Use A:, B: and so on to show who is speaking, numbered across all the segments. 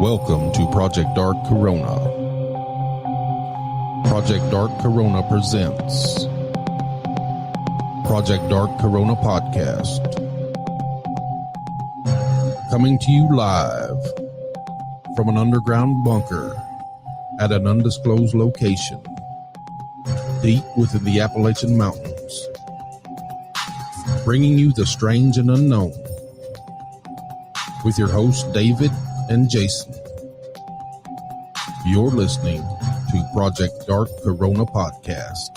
A: Welcome to Project Dark Corona. Project Dark Corona presents Project Dark Corona Podcast. Coming to you live from an underground bunker at an undisclosed location deep within the Appalachian Mountains. Bringing you the strange and unknown with your hosts David and Jason. You're listening to Project Dark Corona Podcast.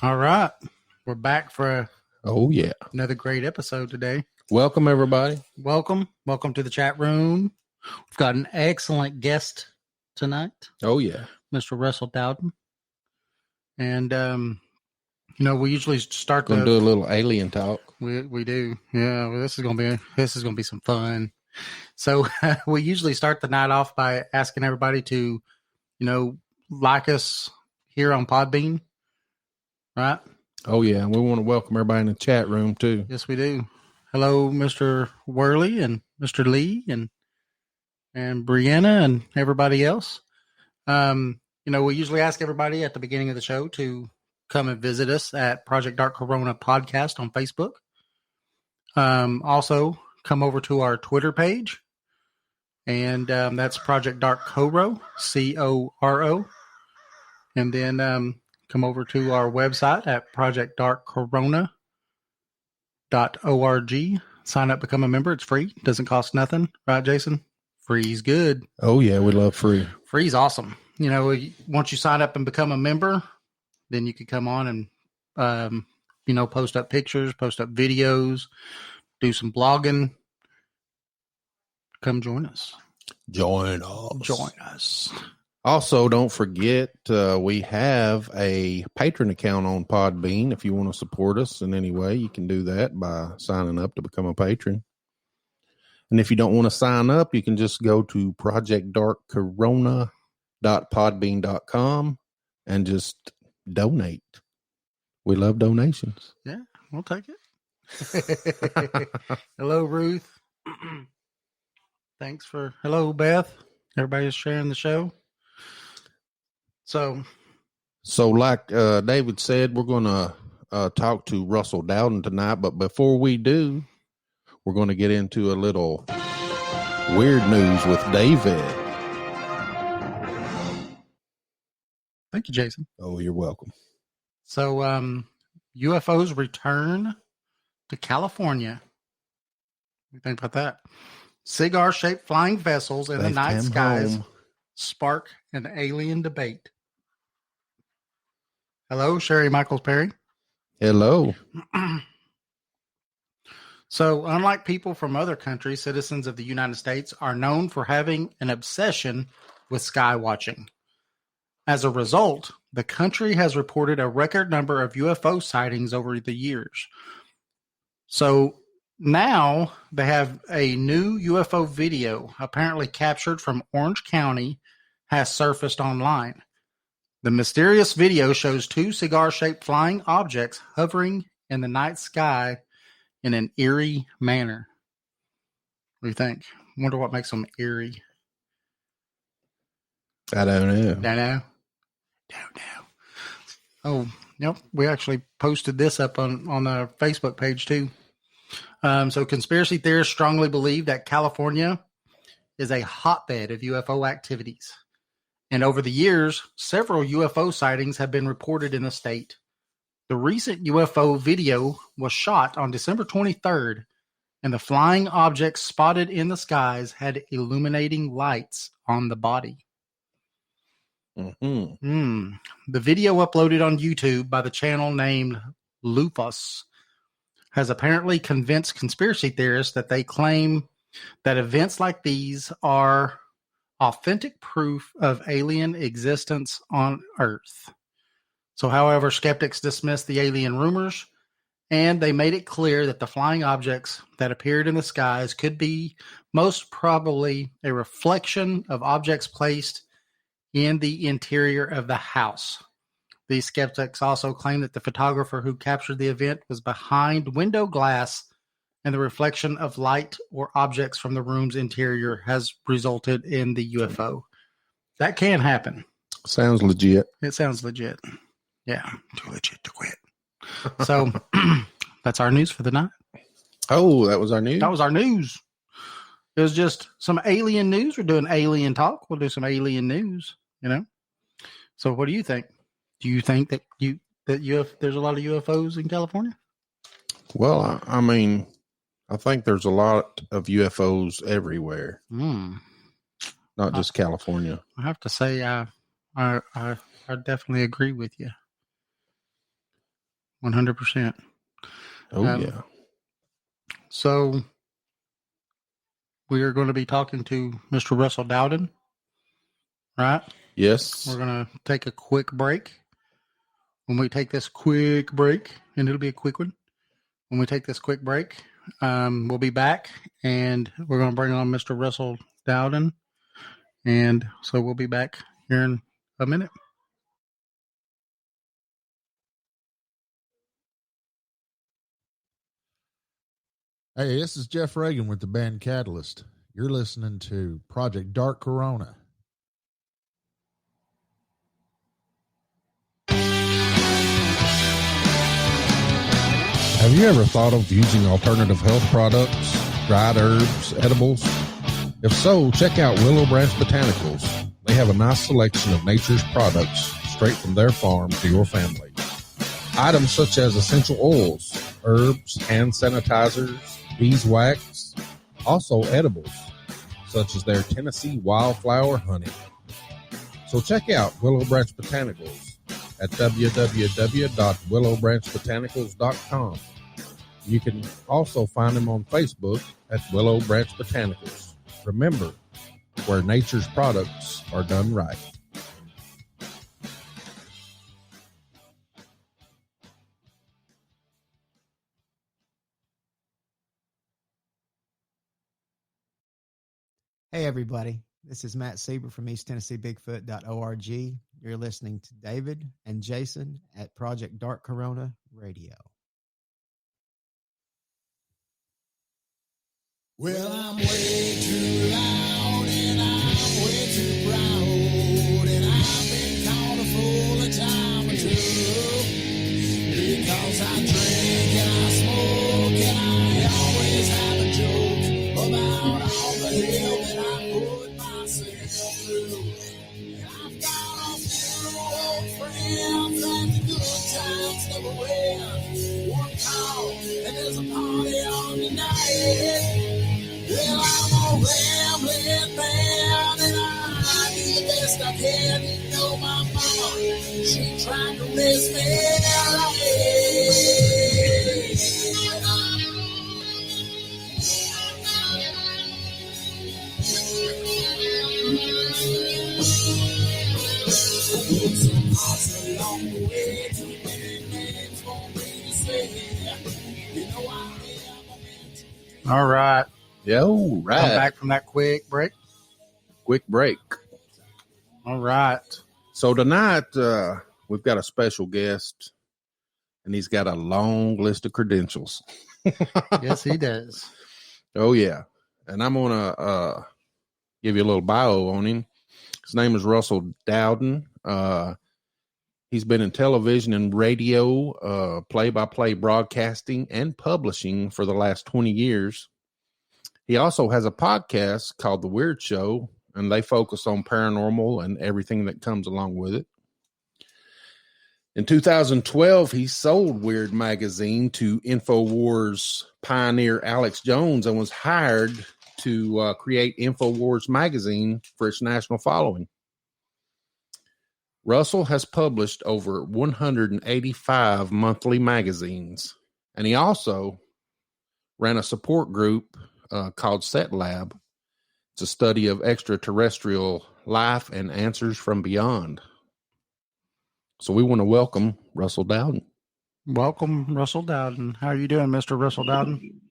B: All right. We're back for another great episode today.
A: Welcome, everybody.
B: Welcome to the chat room. We've got an excellent guest tonight.
A: Oh, yeah.
B: Mr. Russell Dowden. And, we usually start
A: Gonna do a little alien talk.
B: We do. Yeah. Well, this is gonna be some fun. So we usually start the night off by asking everybody to, like us here on Podbean. Right?
A: Oh, yeah. We want to welcome everybody in the chat room, too.
B: Yes, we do. Hello, Mr. Worley and Mr. Lee and Brianna and everybody else. We usually ask everybody at the beginning of the show to come and visit us at Project Dark Corona Podcast on Facebook. Also, come over to our Twitter page, and that's Project Dark Coro, C-O-R-O. And then come over to our website at projectdarkcorona.org. Sign up, become a member. It's free. Doesn't cost nothing. Right, Jason? Free's good.
A: Oh, yeah. We love free.
B: Free's awesome. Once you sign up and become a member, then you can come on and, post up pictures, post up videos, do some blogging. Come join us.
A: Join us. Also, don't forget, we have a patron account on Podbean. If you want to support us in any way, you can do that by signing up to become a patron. And if you don't want to sign up, you can just go to projectdarkcorona.podbean.com and just donate. We love donations.
B: Yeah, we'll take it. Hello, Ruth. Hello, Beth. Everybody's sharing the show. So like David said, we're going to talk to Russell Dowden tonight. But before we do, we're going to get into a little weird news with David. Thank you, Jason.
A: Oh, you're welcome.
B: So UFOs return to California. What do you think about that? Cigar-shaped flying vessels in the night skies spark an alien debate. Hello, Sherry Michaels Perry.
A: Hello.
B: So, unlike people from other countries, citizens of the United States are known for having an obsession with sky watching. As a result, the country has reported a record number of UFO sightings over the years. So now they have a new UFO video apparently captured from Orange County has surfaced online. The mysterious video shows two cigar-shaped flying objects hovering in the night sky in an eerie manner. What do you think? I wonder what makes them eerie.
A: I don't know.
B: Don't know. Oh, yep. We actually posted this up on our Facebook page too. So conspiracy theorists strongly believe that California is a hotbed of UFO activities. And over the years, several UFO sightings have been reported in the state. The recent UFO video was shot on December 23rd, and the flying objects spotted in the skies had illuminating lights on the body.
A: Mm-hmm.
B: The video uploaded on YouTube by the channel named Lufus has apparently convinced conspiracy theorists that they claim that events like these are authentic proof of alien existence on Earth. So, however, skeptics dismissed the alien rumors, and they made it clear that the flying objects that appeared in the skies could be most probably a reflection of objects placed in the interior of the house, These skeptics also claim that the photographer who captured the event was behind window glass, and the reflection of light or objects from the room's interior has resulted in the UFO. That can happen.
A: Sounds legit.
B: It sounds legit. Yeah, too legit to quit. So that's our news for the night.
A: Oh, that was our news?
B: That was our news. It was just some alien news. We're doing alien talk. We'll do some alien news, you know? So what do you think? Do you think that there's a lot of UFOs in California?
A: Well, I mean, I think there's a lot of UFOs everywhere. Not just California.
B: I have to say, I definitely agree with you. 100%.
A: Oh, yeah.
B: So we are going to be talking to Mr. Russell Dowden, right?
A: Yes.
B: We're going to take a quick break. When we take this quick break, and it'll be a quick one. When we take this quick break, we'll be back, and we're going to bring on Mr. Russell Dowden. And so we'll be back here in a minute.
C: Hey, this is Jeff Reagan with the band Catalyst. You're listening to Project Dark Corona.
A: Have you ever thought of using alternative health products, dried herbs, edibles? If so, check out Willow Branch Botanicals. They have a nice selection of nature's products straight from their farm to your family. Items such as essential oils, herbs, hand sanitizers, beeswax, also edibles, such as their Tennessee Wildflower Honey. So check out Willow Branch Botanicals at www.willowbranchbotanicals.com. You can also find them on Facebook at Willow Branch Botanicals. Remember, where nature's products are done right.
D: Hey, everybody. This is Matt Sieber from EastTennesseeBigfoot.org. You're listening to David and Jason at Project Dark Corona Radio.
E: Well, I'm way too loud and I'm way too proud, and I've been called a fool a time or two, because I drink and I smoke and I always have a joke about all the hell that I put myself through. And I've got a few old friends and the good times never end. One call and there's a party on tonight. Well, I'm a rambling man, and I do the best I can. You know my mama, she tried to raise me along the way, too many names for me to say. You know I am a man.
B: All right.
A: Yo, right.
B: Come back from that quick break.
A: Quick break.
B: All right.
A: So tonight, we've got a special guest, and he's got a long list of credentials.
B: Yes, he does.
A: Oh, yeah. And I'm going to give you a little bio on him. His name is Russell Dowden. He's been in television and radio, play-by-play broadcasting and publishing for the last 20 years. He also has a podcast called The Weird Show, and they focus on paranormal and everything that comes along with it. In 2012, he sold Weird Magazine to Infowars pioneer Alex Jones and was hired to create Infowars Magazine for its national following. Russell has published over 185 monthly magazines, and he also ran a support group called Set Lab. It's a study of extraterrestrial life and answers from beyond. So we want to welcome Russell Dowden.
B: Welcome, Russell Dowden. How are you doing, Mr. Russell Dowden?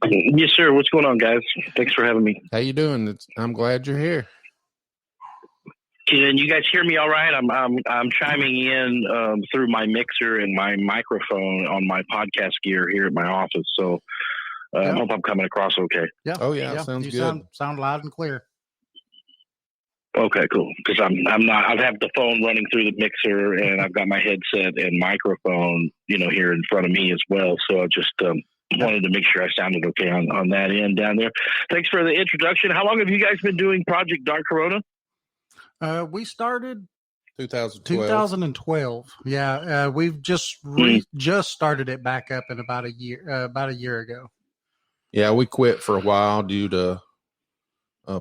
F: Yes, sir. What's going on, guys? Thanks for having me.
A: How you doing? I'm glad you're here.
F: Can you guys hear me all right? I'm chiming in through my mixer and my microphone on my podcast gear here at my office. So I hope I'm coming across okay.
B: Yeah.
A: Oh yeah, sounds
B: you
A: good.
B: Sound loud and clear.
F: Okay, cool. Because I'm not. I have the phone running through the mixer, and I've got my headset and microphone, here in front of me as well. So I just wanted to make sure I sounded okay on that end down there. Thanks for the introduction. How long have you guys been doing Project Dark Corona?
B: We started
A: 2012.
B: Yeah, we've just just started it back up in about a year ago.
A: Yeah, we quit for a while due to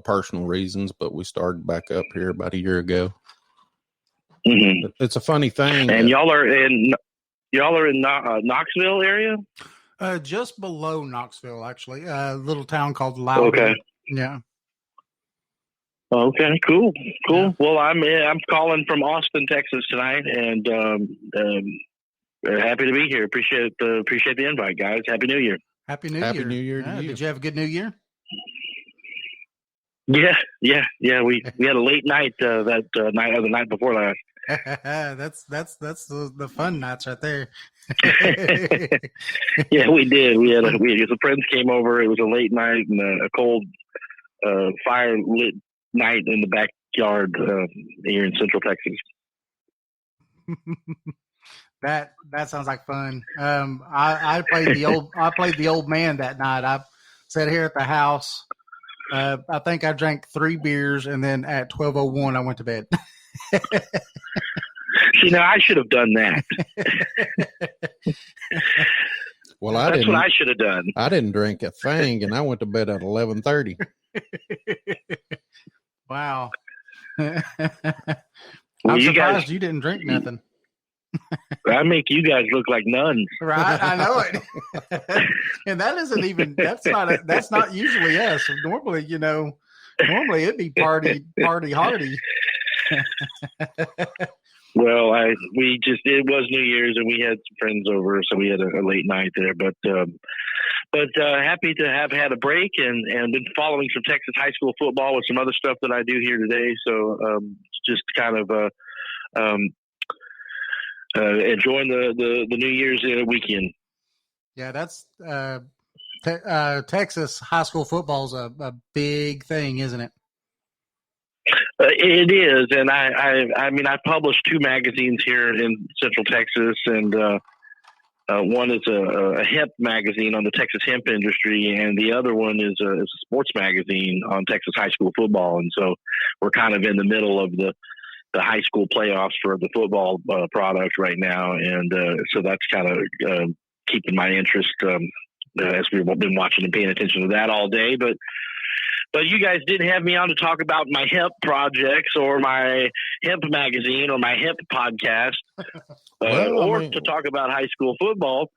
A: personal reasons, but we started back up here about a year ago.
F: Mm-hmm.
A: It's a funny thing.
F: And y'all are in Knoxville area?
B: Just below Knoxville, actually, a little town called Loudon.
F: Okay.
B: Yeah.
F: Okay, cool.
B: Yeah.
F: Well, I'm calling from Austin, Texas tonight, and happy to be here. Appreciate the invite, guys. Happy New Year.
B: Happy New Year to you. Did you have a good New Year?
F: Yeah. We had a late night the night before last.
B: That's the fun nights right there.
F: Yeah, we did. We had some friends came over. It was a late night and a cold fire lit night in the backyard here in Central Texas.
B: That sounds like fun. I played the old man that night. I sat here at the house. I think I drank 3 beers, and then at 12:01 I went to bed.
F: See, now I should have done that.
A: Well,
F: that's what I should have done.
A: I didn't drink a thing, and I went to bed at 11:30.
B: Wow.
F: Well,
B: I'm surprised you didn't drink nothing.
F: I make you guys look like nuns.
B: Right, I know it. And that isn't even that's not usually us. Normally, it'd be party hardy.
F: Well, it was New Year's and we had some friends over, so we had a late night there. But happy to have had a break and been following some Texas high school football with some other stuff that I do here today. So just kind of enjoying the New Year's weekend.
B: Yeah, that's Texas high school football is a big thing, isn't it?
F: It is, and I mean, I publish 2 magazines here in Central Texas, and one is a hemp magazine on the Texas hemp industry, and the other one is a sports magazine on Texas high school football. And so we're kind of in the middle of the high school playoffs for the football product right now, and so that's kind of keeping my interest as we've been watching and paying attention to that all day. But you guys didn't have me on to talk about my hemp projects or my hemp magazine or my hemp podcast to talk about high school football.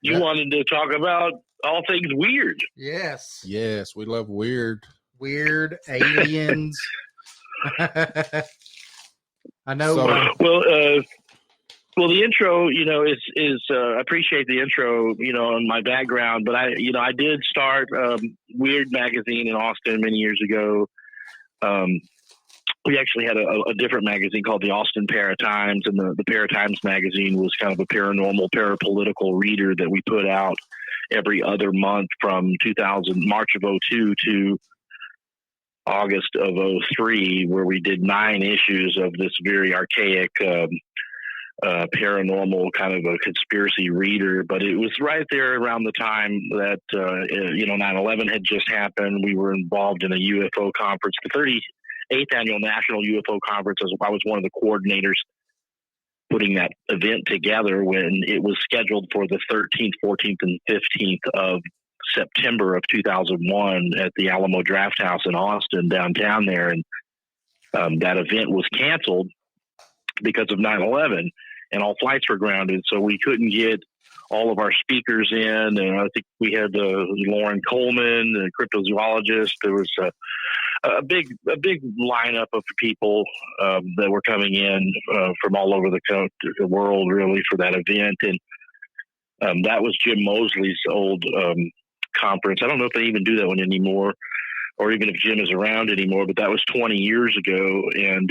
F: You wanted to talk about all things weird.
B: Yes.
A: Yes, we love weird.
B: Weird aliens. I know.
F: Well, the intro, is I appreciate the intro, on my background, but I did start Weird magazine in Austin many years ago. We actually had a different magazine called the Austin Paratimes, and the Paratimes magazine was kind of a paranormal, parapolitical reader that we put out every other month from March of 2002 to August of 2003, where we did 9 issues of this very archaic paranormal kind of a conspiracy reader. But it was right there around the time that 9/11 had just happened. We were involved in a UFO conference, the 38th annual National UFO Conference. I was one of the coordinators putting that event together when it was scheduled for the 13th, 14th, and 15th of September of 2001 at the Alamo Draft House in Austin, downtown there. And that event was canceled because of 9/11, and all flights were grounded. So we couldn't get all of our speakers in. And I think we had Lauren Coleman, the cryptozoologist. There was a big lineup of people that were coming in from all over the world, really, for that event. And that was Jim Mosley's old conference. I don't know if they even do that one anymore. or even if Jim is around anymore, but that was 20 years ago. And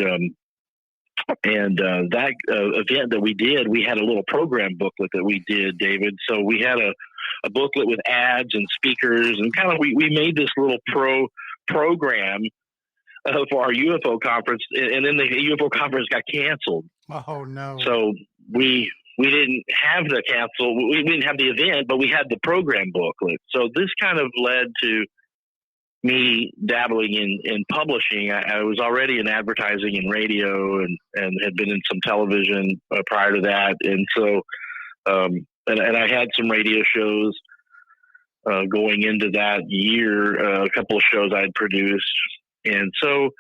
F: that event that we did, we had a little program booklet that we did, David. So we had a booklet with ads and speakers, and kind of we made this little program for our UFO conference, and then the UFO conference got canceled.
B: Oh no!
F: So we didn't have the cancel. We didn't have the event, but we had the program booklet. So this kind of led to me dabbling in publishing. I was already in advertising and radio, and had been in some television prior to that, and so and I had some radio shows going into that year. A couple of shows I'd produced. And so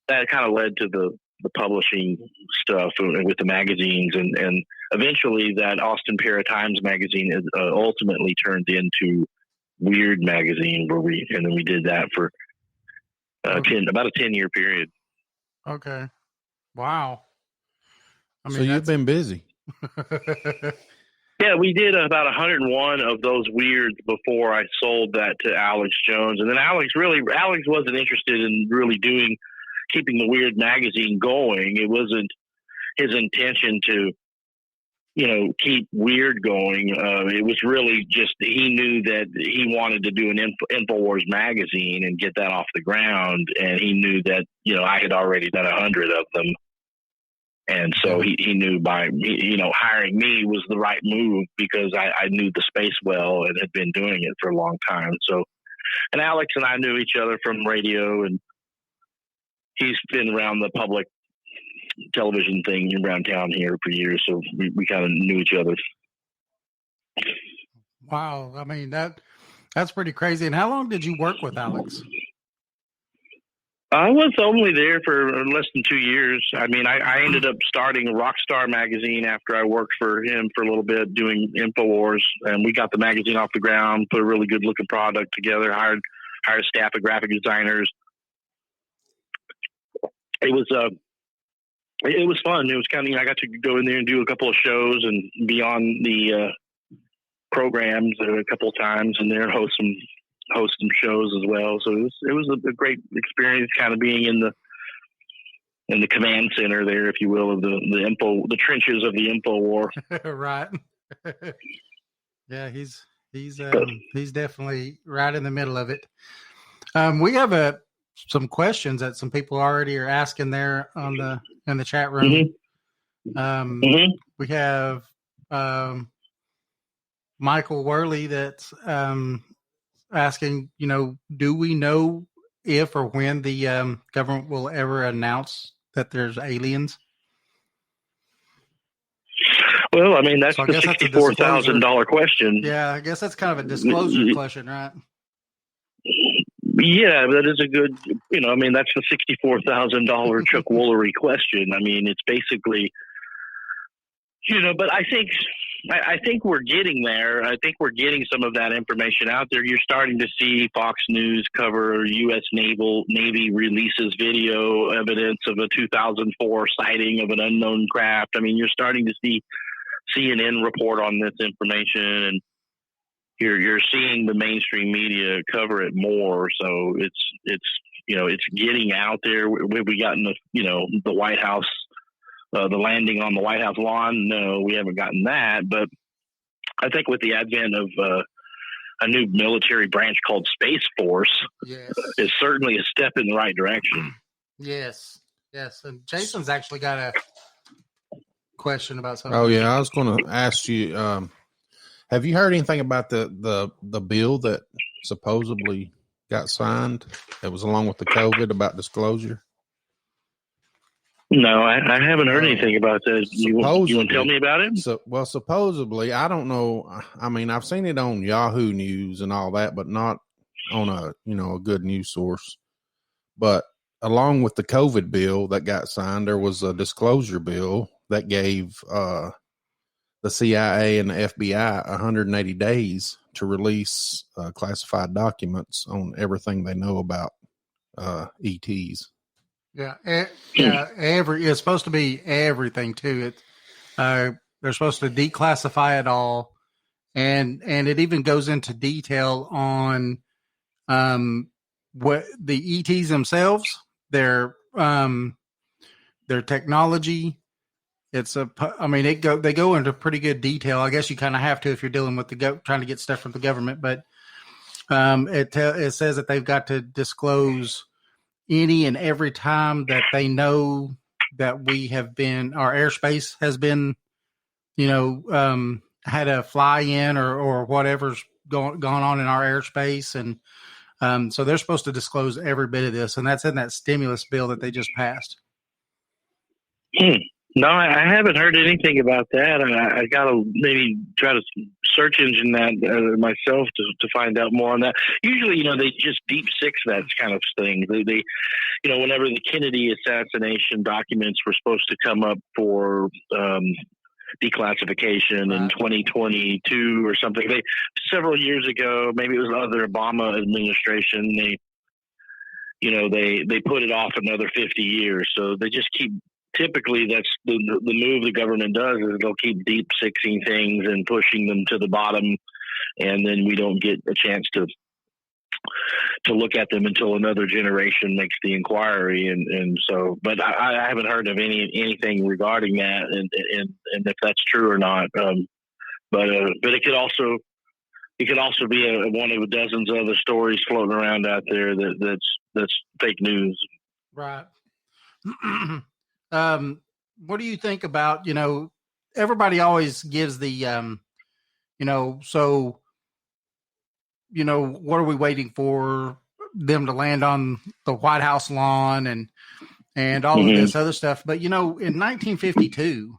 F: that kind of led to the publishing stuff with the magazines, and eventually that Austin Para-Times magazine ultimately turned into Weird magazine, and then we did that for about a 10-year period.
B: Okay. Wow. I mean,
A: so you've been busy.
F: Yeah, we did about 101 of those Weirds before I sold that to Alex Jones. And then Alex wasn't interested in really keeping the Weird magazine going. It wasn't his intention to, keep Weird going. It was really just, he knew that he wanted to do an Infowars magazine and get that off the ground. And he knew that, I had already done 100 of them. And so he knew by, hiring me was the right move, because I knew the space well and had been doing it for a long time. So, and Alex and I knew each other from radio, and he's been around the public television thing around town here for years. So we kind of knew each other.
B: Wow. I mean, that's pretty crazy. And how long did you work with Alex?
F: I was only there for less than 2 years. I mean, I ended up starting Rockstar magazine after I worked for him for a little bit doing Infowars, and we got the magazine off the ground, put a really good looking product together, hired a staff of graphic designers. It was fun. It was kind of, I got to go in there and do a couple of shows and be on the programs a couple of times, and there host some shows as well. So it was a great experience, kind of being in the command center there, if you will, of the trenches of the info war.
B: Right. Yeah, he's definitely right in the middle of it. We have some questions that some people already are asking there in the chat room. Mm-hmm. We have Michael Worley that's asking, do we know if or when the government will ever announce that there's aliens?
F: Well, I mean, that's the $64,000 question.
B: Yeah, I guess that's kind of a disclosure question, right?
F: Yeah, that is a good, that's the $64,000 Chuck Woolery question. I mean, it's basically, but I think we're getting there. I think we're getting some of that information out there. You're starting to see Fox News cover U.S. Navy releases video evidence of a 2004 sighting of an unknown craft. I mean, you're starting to see CNN report on this information, and you're seeing the mainstream media cover it more. So it's getting out there. We got in the White House. The landing on the White House lawn, no, we haven't gotten that. But I think with the advent of a new military branch called Space Force,
B: yes,
F: is certainly a step in the right direction.
B: Yes. And Jason's actually got a question about something.
A: Oh, yeah, I was going to ask you, have you heard anything about the bill that supposedly got signed that was along with the COVID about disclosure?
F: No, I haven't heard anything about that. You want to tell me about it?
A: Supposedly, I don't know. I mean, I've seen it on Yahoo News and all that, but not on a good news source. But along with the COVID bill that got signed, there was a disclosure bill that gave the CIA and the FBI 180 days to release classified documents on everything they know about ETs.
B: Yeah, it's supposed to be everything too. They're supposed to declassify it all, and it even goes into detail on what the ETs themselves, their technology. They go into pretty good detail. I guess you kind of have to if you're dealing with trying to get stuff from the government, but it says that they've got to disclose any and every time that they know that our airspace has been, had a fly in or whatever's gone on in our airspace. And so they're supposed to disclose every bit of this, and that's in that stimulus bill that they just passed.
F: No, I haven't heard anything about that. I got to maybe try to search engine that myself to find out more on that. Usually, they just deep six that kind of thing. They whenever the Kennedy assassination documents were supposed to come up for declassification in 2022 or something, several years ago, maybe it was the other Obama administration, they put it off another 50 years. So they just keep. Typically, that's the move the government does is they'll keep deep sixing things and pushing them to the bottom, and then we don't get a chance to look at them until another generation makes the inquiry. And so, but I haven't heard of anything regarding that, and if that's true or not. But it could also be one of dozens of other stories floating around out there that's fake news.
B: Right. What do you think about, everybody always gives the, what are we waiting for them to land on the White House lawn and all of this other stuff. But, in 1952,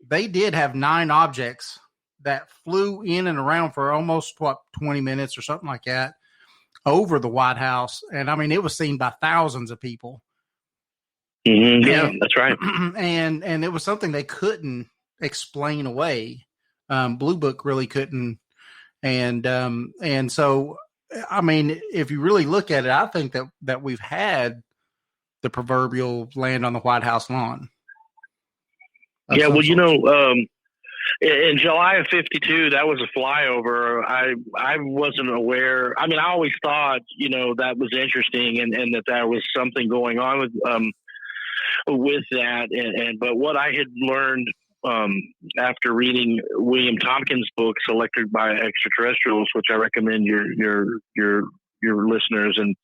B: they did have 9 objects that flew in and around for almost 20 minutes or something like that over the White House. And it was seen by thousands of people.
F: Mm-hmm. Yeah, that's right.
B: And it was something they couldn't explain away. Blue Book really couldn't. And so, if you really look at it, I think that we've had the proverbial land on the White House lawn.
F: Yeah, well, in July of 52, that was a flyover. I wasn't aware. I always thought, that was interesting and that was something going on with that. But what I had learned after reading William Tompkins' book, Selected by Extraterrestrials, which I recommend your listeners and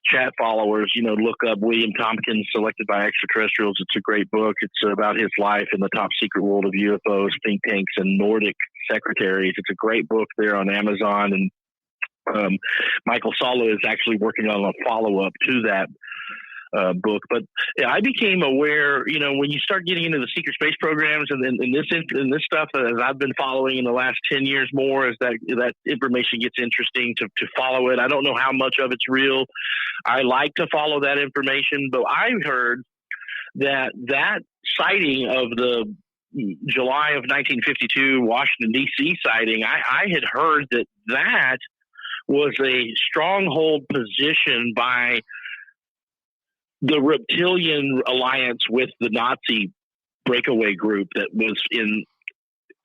F: chat followers, look up William Tompkins, Selected by Extraterrestrials. It's a great book. It's about his life in the top secret world of UFOs, think tanks, and Nordic secretaries. It's a great book there on Amazon. And Michael Sala is actually working on a follow-up to that book. But I became aware, when you start getting into the secret space programs and this stuff, as I've been following in the last 10 years more, as that information gets interesting to follow it. I don't know how much of it's real. I like to follow that information, but I heard that sighting of the July of 1952 Washington, D.C. sighting, I had heard that was a stronghold position by the reptilian alliance with the Nazi breakaway group that was in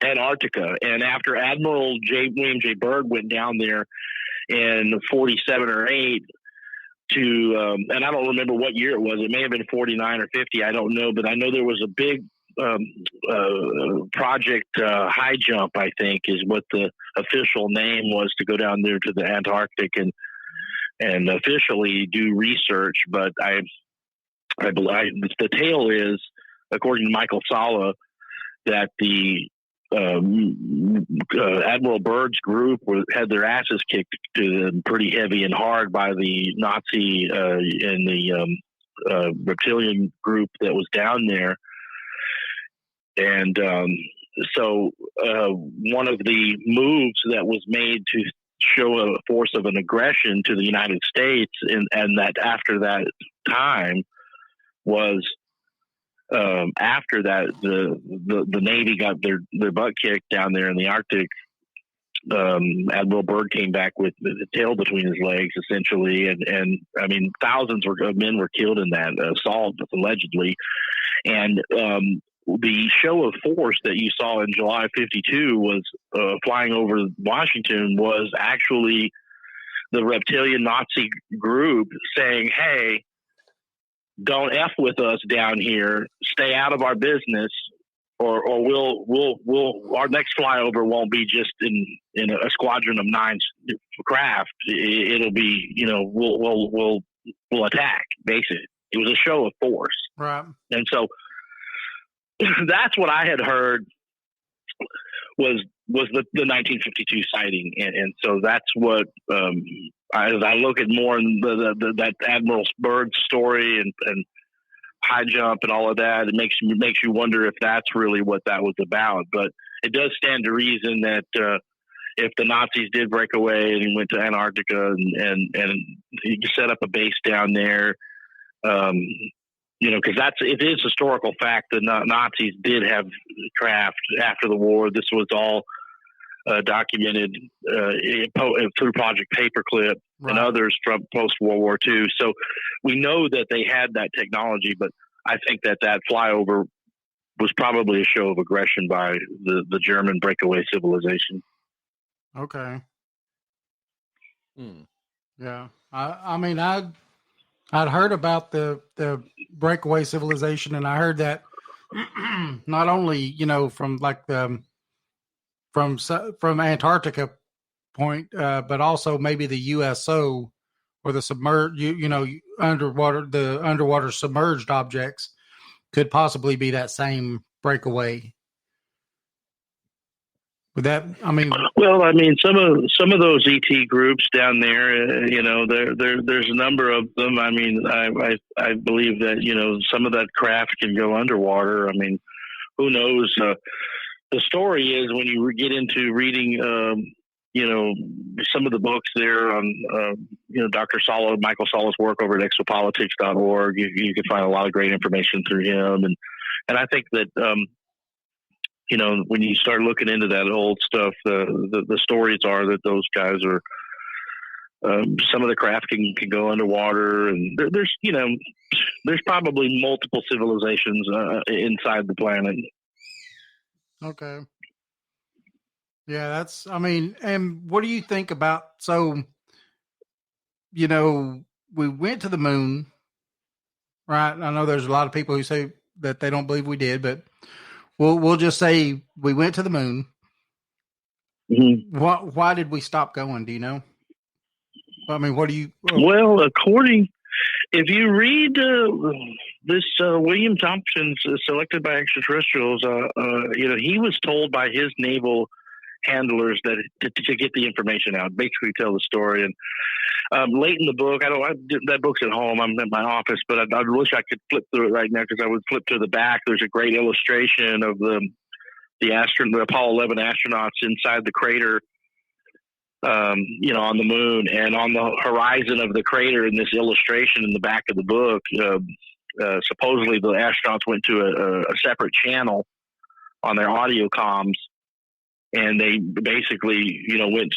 F: Antarctica. And after Admiral William J. Byrd went down there in 47 or 8 to, and I don't remember what year it was. It may have been 49 or 50. I don't know, but I know there was a big project High Jump, I think is what the official name was, to go down there to the Antarctic and officially do research. But I believe the tale is, according to Michael Sala, that the Admiral Byrd's group had their asses kicked to them pretty heavy and hard by the Nazi and the reptilian group that was down there. And so one of the moves that was made to show a force of an aggression to the United States, and that after that time was after that the Navy got their butt kicked down there in the Arctic. Admiral Byrd came back with the tail between his legs, essentially, and I mean thousands of men were killed in that assault, allegedly. And the show of force that you saw in July 52 was flying over Washington was actually the reptilian Nazi group saying, "Hey, don't F with us down here. Stay out of our business, or we'll our next flyover won't be just in a squadron of 9 craft. It'll be, we'll attack." Basically, it was a show of force,
B: Right.
F: and so that's what I had heard was the 1952 sighting, and so that's what as I look at more in that Admiral Byrd story and high jump and all of that, it makes you wonder if that's really what that was about. But it does stand to reason that if the Nazis did break away and went to Antarctica and set up a base down there, because it is historical fact that Nazis did have craft after the war. This was all documented through Project Paperclip and others from post-World War II. So we know that they had that technology, but I think that flyover was probably a show of aggression by the German breakaway civilization.
B: Okay. Yeah. I mean, I'd heard about the breakaway civilization, and I heard that not only, from like from Antarctica point, but also maybe the USO or the submerged, underwater submerged objects could possibly be that same breakaway. Would that?
F: Well, some of those ET groups down there, there's a number of them. I believe that some of that craft can go underwater. Who knows? The story is when you get into reading, some of the books there on, Dr. Michael Solo's work over at exopolitics.org. You can find a lot of great information through him, and I think that. When you start looking into that old stuff, the stories are that those guys are, some of the craft can go underwater, and there's probably multiple civilizations inside the planet.
B: Okay. Yeah, and what do you think about, we went to the moon, right? I know there's a lot of people who say that they don't believe we did, but we'll just say we went to the moon.
F: Mm-hmm.
B: Why did we stop going? Do you know? What do you?
F: Well, if you read this William Thompson's Selected by Extraterrestrials, he was told by his naval handlers that to get the information out, basically tell the story. And late in the book, that book's at home. I'm at my office, but I wish I could flip through it right now, because I would flip to the back. There's a great illustration of the Apollo 11 astronauts inside the crater, on the moon, and on the horizon of the crater in this illustration in the back of the book. Supposedly the astronauts went to a separate channel on their audio comms, and they basically,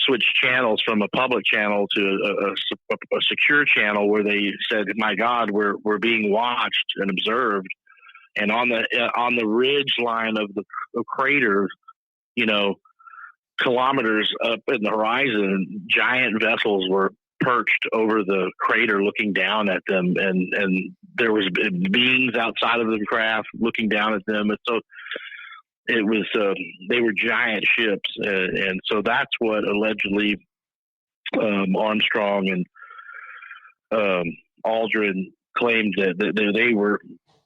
F: switched channels from a public channel to a secure channel, where they said, "My God, we're being watched and observed." And on the ridge line of the crater, kilometers up in the horizon, giant vessels were perched over the crater, looking down at them, and there was beings outside of the craft looking down at them, and so. It was, they were giant ships. And so that's what allegedly Armstrong and Aldrin claimed that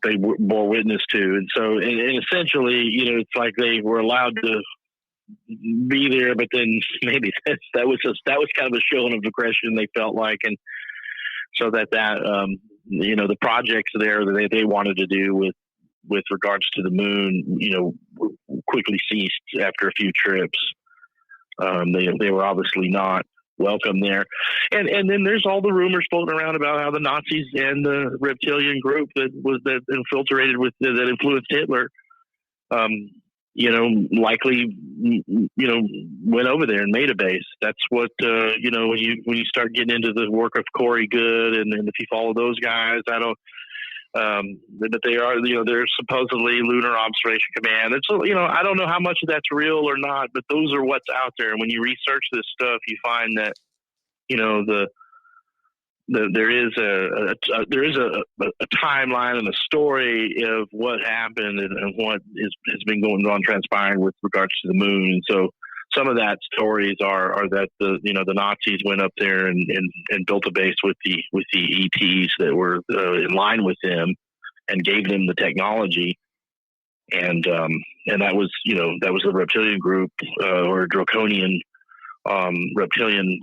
F: they bore witness to. And so, and essentially, it's like they were allowed to be there, but then maybe that was kind of a showing of aggression, they felt like. And so that the projects there that they wanted to do with regards to the moon, quickly ceased after a few trips. They were obviously not welcome there. And then there's all the rumors floating around about how the Nazis and the reptilian group that infiltrated that influenced Hitler, likely, went over there and made a base. That's what, when you start getting into the work of Corey Good, and if you follow those guys, that they are, they're supposedly Lunar Observation Command. It's, I don't know how much of that's real or not, but those are what's out there. And when you research this stuff, you find that there is a timeline and a story of what happened and what has been going on, transpiring with regards to the moon. And so some of that stories are that the Nazis went up there and built a base with the ETs that were in line with them and gave them the technology. And that was the reptilian group or draconian reptilian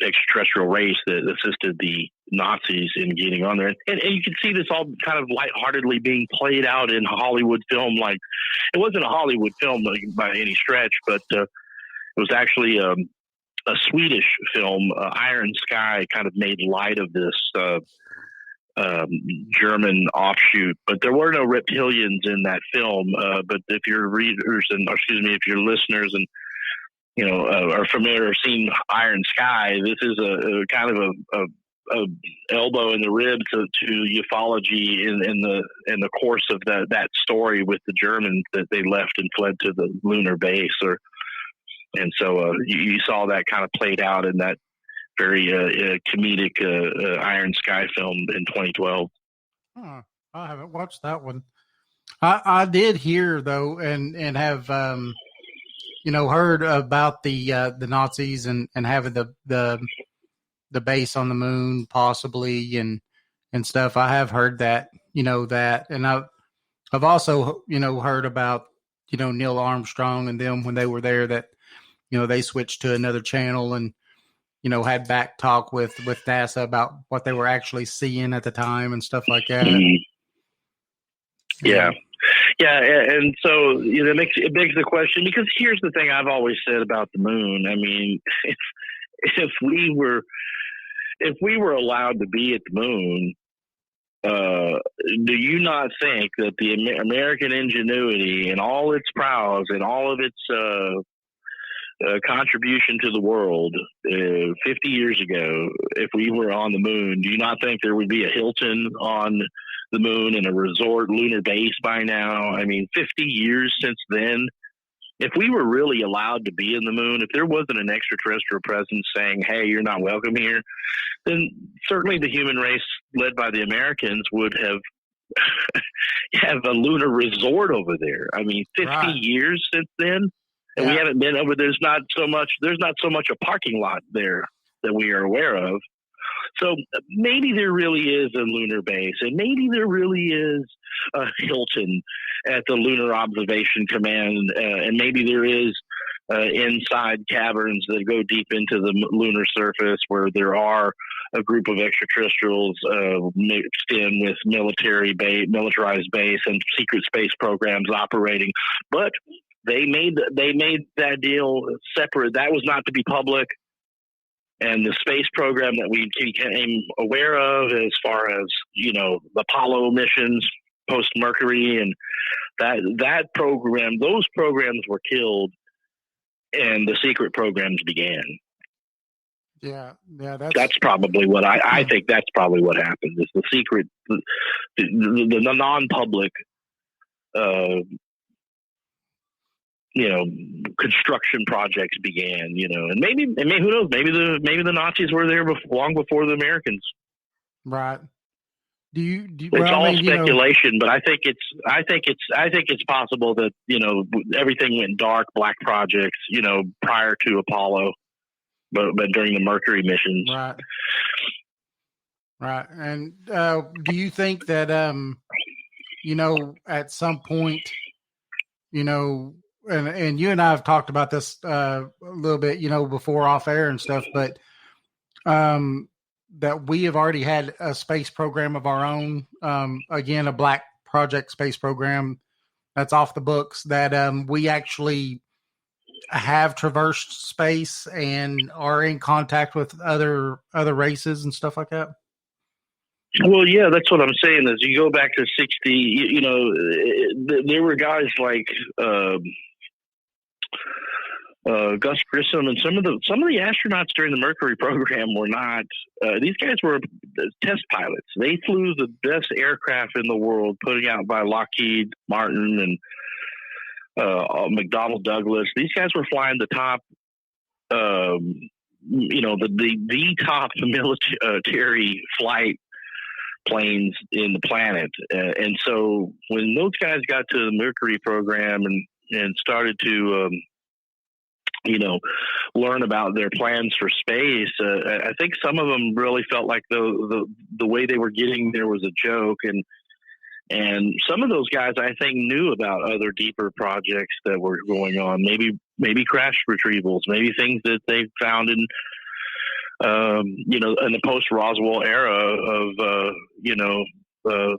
F: extraterrestrial race that assisted the Nazis in getting on there. And you can see this all kind of lightheartedly being played out in Hollywood film. Like, it wasn't a Hollywood film by any stretch, but it was actually a Swedish film, Iron Sky, kind of made light of this German offshoot. But there were no reptilians in that film. But if your readers if your listeners and are familiar or seen Iron Sky, this is a kind of a elbow in the rib to ufology in the course of that story with the Germans that they left and fled to the lunar base. And so you saw that kind of played out in that very comedic Iron Sky film in 2012.
B: I haven't watched that one. I did hear though, and have heard about the Nazis and having the base on the moon possibly and stuff. I have heard that, that, and I've also heard about Neil Armstrong and them when they were there, that they switched to another channel and had back talk with NASA about what they were actually seeing at the time and stuff like that.
F: Mm-hmm. Yeah. Yeah, and so it begs the question, because here's the thing I've always said about the moon. I mean, if we were allowed to be at the moon, do you not think that the American ingenuity and all its prowess and all of its contribution to the world 50 years ago, if we were on the moon, do you not think there would be a Hilton on the moon and a resort lunar base by now? I mean, 50 years since then, if we were really allowed to be in the moon, if there wasn't an extraterrestrial presence saying, hey, you're not welcome here, then certainly the human race led by the Americans would have a lunar resort over there. I mean, 50 years since then, and we haven't been over. There's not so much a parking lot there that we are aware of. So maybe there really is a lunar base, and maybe there really is a Hilton at the Lunar Observation Command, and maybe there is inside caverns that go deep into the lunar surface where there are a group of extraterrestrials mixed in with militarized base and secret space programs operating. But they made that deal separate. That was not to be public. And the space program that we became aware of, as far as the Apollo missions post Mercury, and that program, those programs were killed, and the secret programs began.
B: Yeah,
F: that's probably what I think. That's probably what happened. Is the secret, the non-public, construction projects began, and maybe who knows, maybe the Nazis were there long before the Americans.
B: Right.
F: It's all speculation, but I think it's possible that, everything went dark, black projects, prior to Apollo, but during the Mercury missions.
B: Right. Right. And, do you think that, at some point, and you and I have talked about this a little bit, before off air and stuff, but that we have already had a space program of our own. Again, a black project space program that's off the books, that we actually have traversed space and are in contact with other races and stuff like that.
F: Well, yeah, that's what I'm saying. Is you go back to 60, there were guys like Gus Grissom, and some of the astronauts during the Mercury program were not. These guys were test pilots. They flew the best aircraft in the world, putting out by Lockheed Martin and McDonnell Douglas. These guys were flying the top the top military flight planes in the planet. And so when those guys got to the Mercury program and started to, learn about their plans for space, I think some of them really felt like the way they were getting there was a joke. And some of those guys, I think, knew about other deeper projects that were going on, maybe crash retrievals, maybe things that they found in the post-Roswell era of,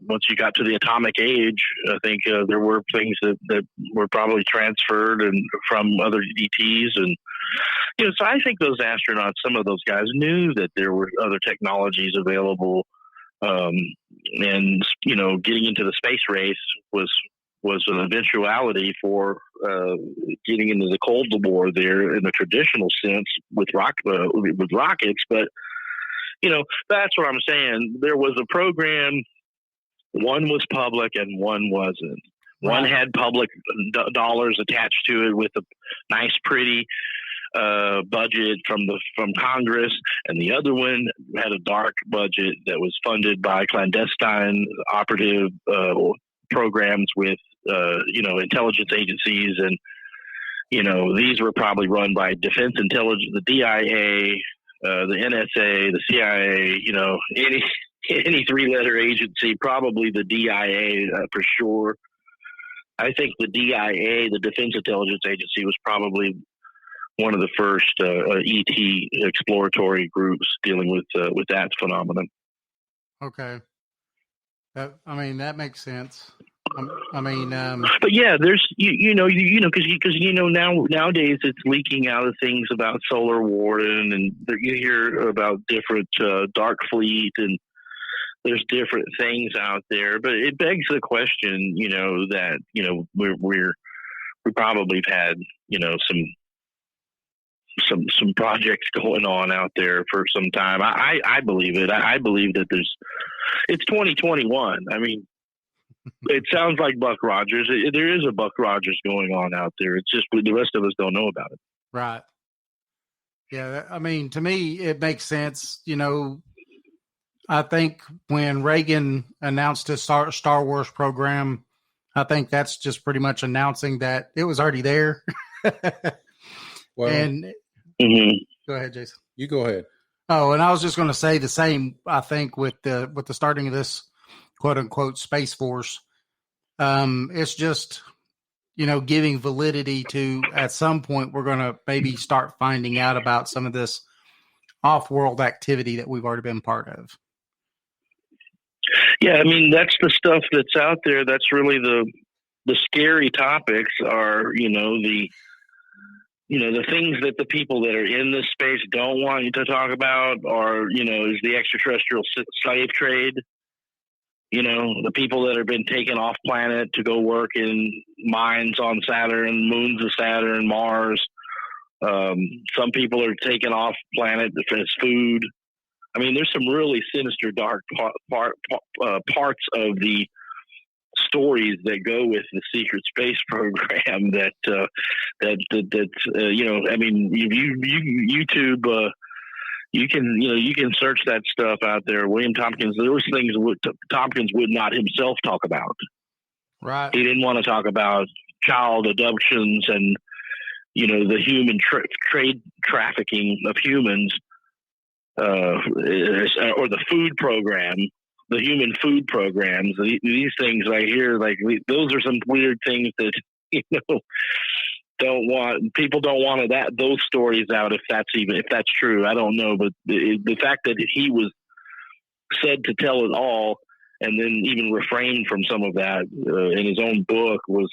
F: once you got to the atomic age, I think there were things that were probably transferred and from other ETs. And, so I think those astronauts, some of those guys knew that there were other technologies available. And, getting into the space race was an eventuality for getting into the Cold War there in the traditional sense with rockets. But, that's what I'm saying. There was a program, one was public and one wasn't. One had public dollars attached to it with a nice, pretty budget from Congress, and the other one had a dark budget that was funded by clandestine operative programs with intelligence agencies, and these were probably run by Defense Intelligence, the DIA, the NSA, the CIA, any three-letter agency, probably the DIA for sure. I think the DIA, the Defense Intelligence Agency, was probably one of the first ET exploratory groups dealing with that phenomenon.
B: Okay. That makes sense.
F: But yeah, there's because nowadays it's leaking out of things about Solar Warden, and you hear about different Dark Fleet, and there's different things out there. But it begs the question, that we probably have had some projects going on out there for some time. I believe it. I believe that it's 2021. I mean, it sounds like Buck Rogers. There is a Buck Rogers going on out there. It's just the rest of us don't know about it.
B: Right. Yeah. To me, it makes sense. I think when Reagan announced his Star Wars program, I think that's just pretty much announcing that it was already there.
A: Well,
B: and
F: mm-hmm.
B: Go ahead, Jason.
A: You go ahead.
B: Oh, and I was just going to say the same. I think with the starting of this quote unquote Space Force, it's just giving validity to, at some point we're going to maybe start finding out about some of this off-world activity that we've already been part of.
F: Yeah, that's the stuff that's out there. That's really the scary topics are, the things that the people that are in this space don't want you to talk about are, is the extraterrestrial slave trade. The people that have been taken off planet to go work in mines on Saturn, moons of Saturn, Mars. Some people are taken off planet as food. There's some really sinister, dark parts of the stories that go with the secret space program that YouTube, you can search that stuff out there. William Tompkins, there was things Tompkins would not himself talk about.
B: Right.
F: He didn't want to talk about child abductions and, the human trade trafficking of humans, or the food program. The human food programs, these things I hear, those are some weird things that people don't want those stories out. If that's true, I don't know. But the fact that he was said to tell it all, and then even refrained from some of that in his own book was,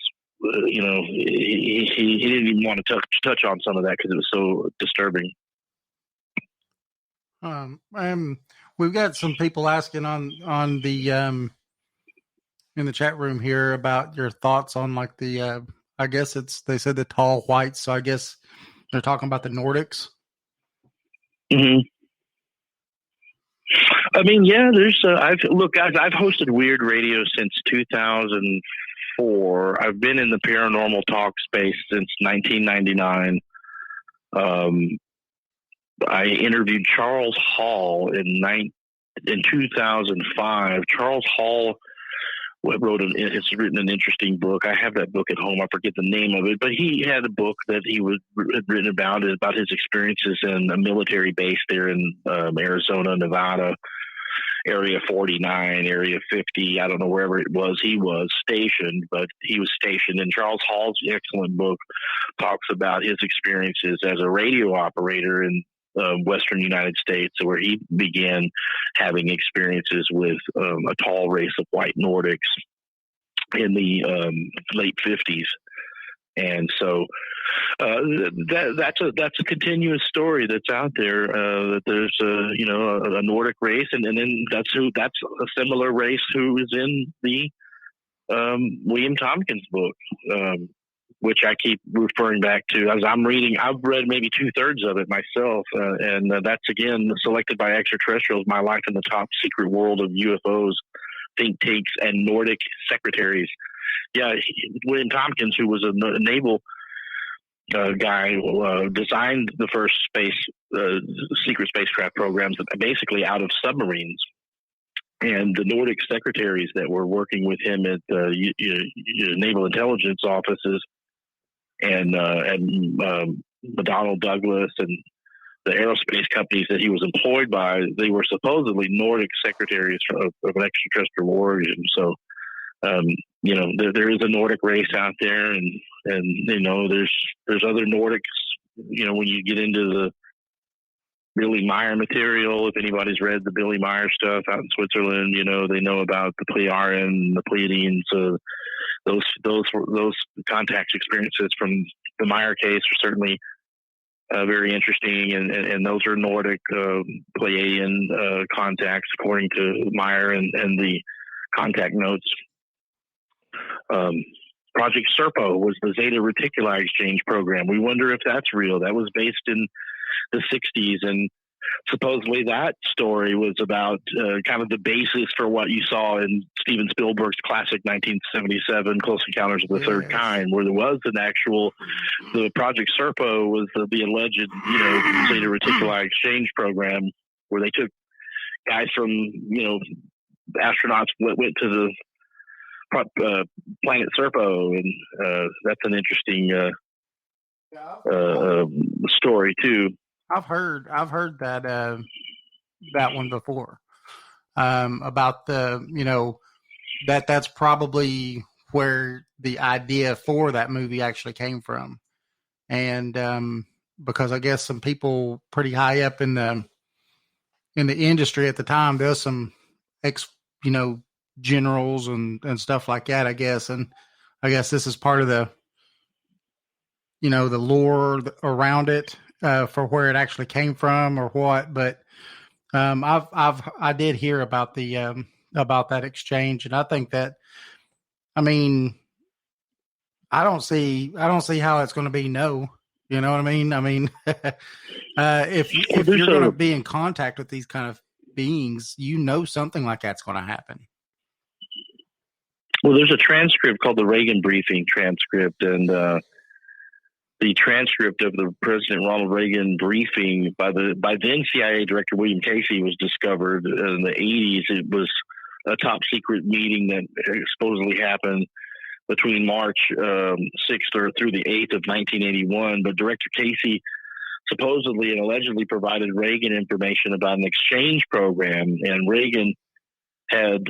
F: he didn't even want to touch on some of that because it was so disturbing.
B: We've got some people asking on the in the chat room here about your thoughts on the I guess they said the tall whites, so I guess they're talking about the Nordics.
F: Mm-hmm. There's I've hosted Weird Radio since 2004. I've been in the paranormal talk space since 1999. I interviewed Charles Hall in 2005. Charles Hall has written an interesting book. I have that book at home. I forget the name of it, but he had a book that he had written about his experiences in a military base there in Arizona, Nevada, Area 49, Area 50. I don't know wherever it was he was stationed, but he was stationed. And Charles Hall's excellent book talks about his experiences as a radio operator in Western United States, where he began having experiences with a tall race of white Nordics in the late 50s. And so that's a continuous story that's out there. That there's a Nordic race, and then that's a similar race who is in the William Tompkins book, which I keep referring back to as I'm reading. I've read maybe 2/3 of it myself, and that's again selected by extraterrestrials. My life in the top secret world of UFOs, think tanks, and Nordic secretaries. Yeah, William Tompkins, who was a naval guy, designed the first secret spacecraft programs, basically out of submarines. And the Nordic secretaries that were working with him at naval intelligence offices, and McDonnell Douglas and the aerospace companies that he was employed by, they were supposedly Nordic secretaries of an extraterrestrial origin. So, there is a Nordic race out there, and there's other Nordics. When you get into the Billy Meyer material, if anybody's read the Billy Meyer stuff out in Switzerland, they know about the Pleiadians, the Pleiadians. Those contact experiences from the Meyer case are certainly very interesting, and those are Nordic Pleiadian contacts, according to Meyer and the contact notes. Project Serpo was the Zeta Reticuli exchange program. We wonder if that's real. That was based in the 60s, and supposedly that story was about kind of the basis for what you saw in Steven Spielberg's classic 1977 Close Encounters of the Third Kind, where there was the Project Serpo was the alleged Zeta Reticuli exchange program, where they took guys from astronauts went to the planet Serpo, and that's an interesting story too.
B: I've heard that that one before, about that's probably where the idea for that movie actually came from, and because I guess some people pretty high up in the industry at the time, there's some generals and stuff like that, I guess. And I guess this is part of the lore around it, for where it actually came from or what. But I did hear about about that exchange, and I think that, I don't see how it's going to be no. You know what I mean? If you're going to be in contact with these kind of beings, something like that's going to happen.
F: Well, there's a transcript called the Reagan briefing transcript, and the transcript of the President Ronald Reagan briefing by then CIA Director William Casey was discovered in the 80s. It was a top secret meeting that supposedly happened between March 6th or through the 8th of 1981. But Director Casey supposedly and allegedly provided Reagan information about an exchange program, and Reagan had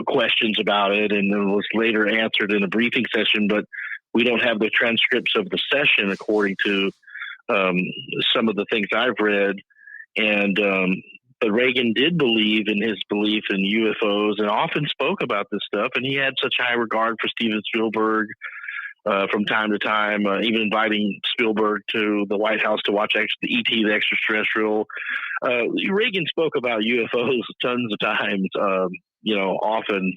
F: questions about it, and it was later answered in a briefing session. But we don't have the transcripts of the session, according to some of the things I've read. And but Reagan did believe in his belief in UFOs and often spoke about this stuff. And he had such high regard for Steven Spielberg from time to time, even inviting Spielberg to the White House to watch the E.T. the Extraterrestrial. Reagan spoke about UFOs tons of times, often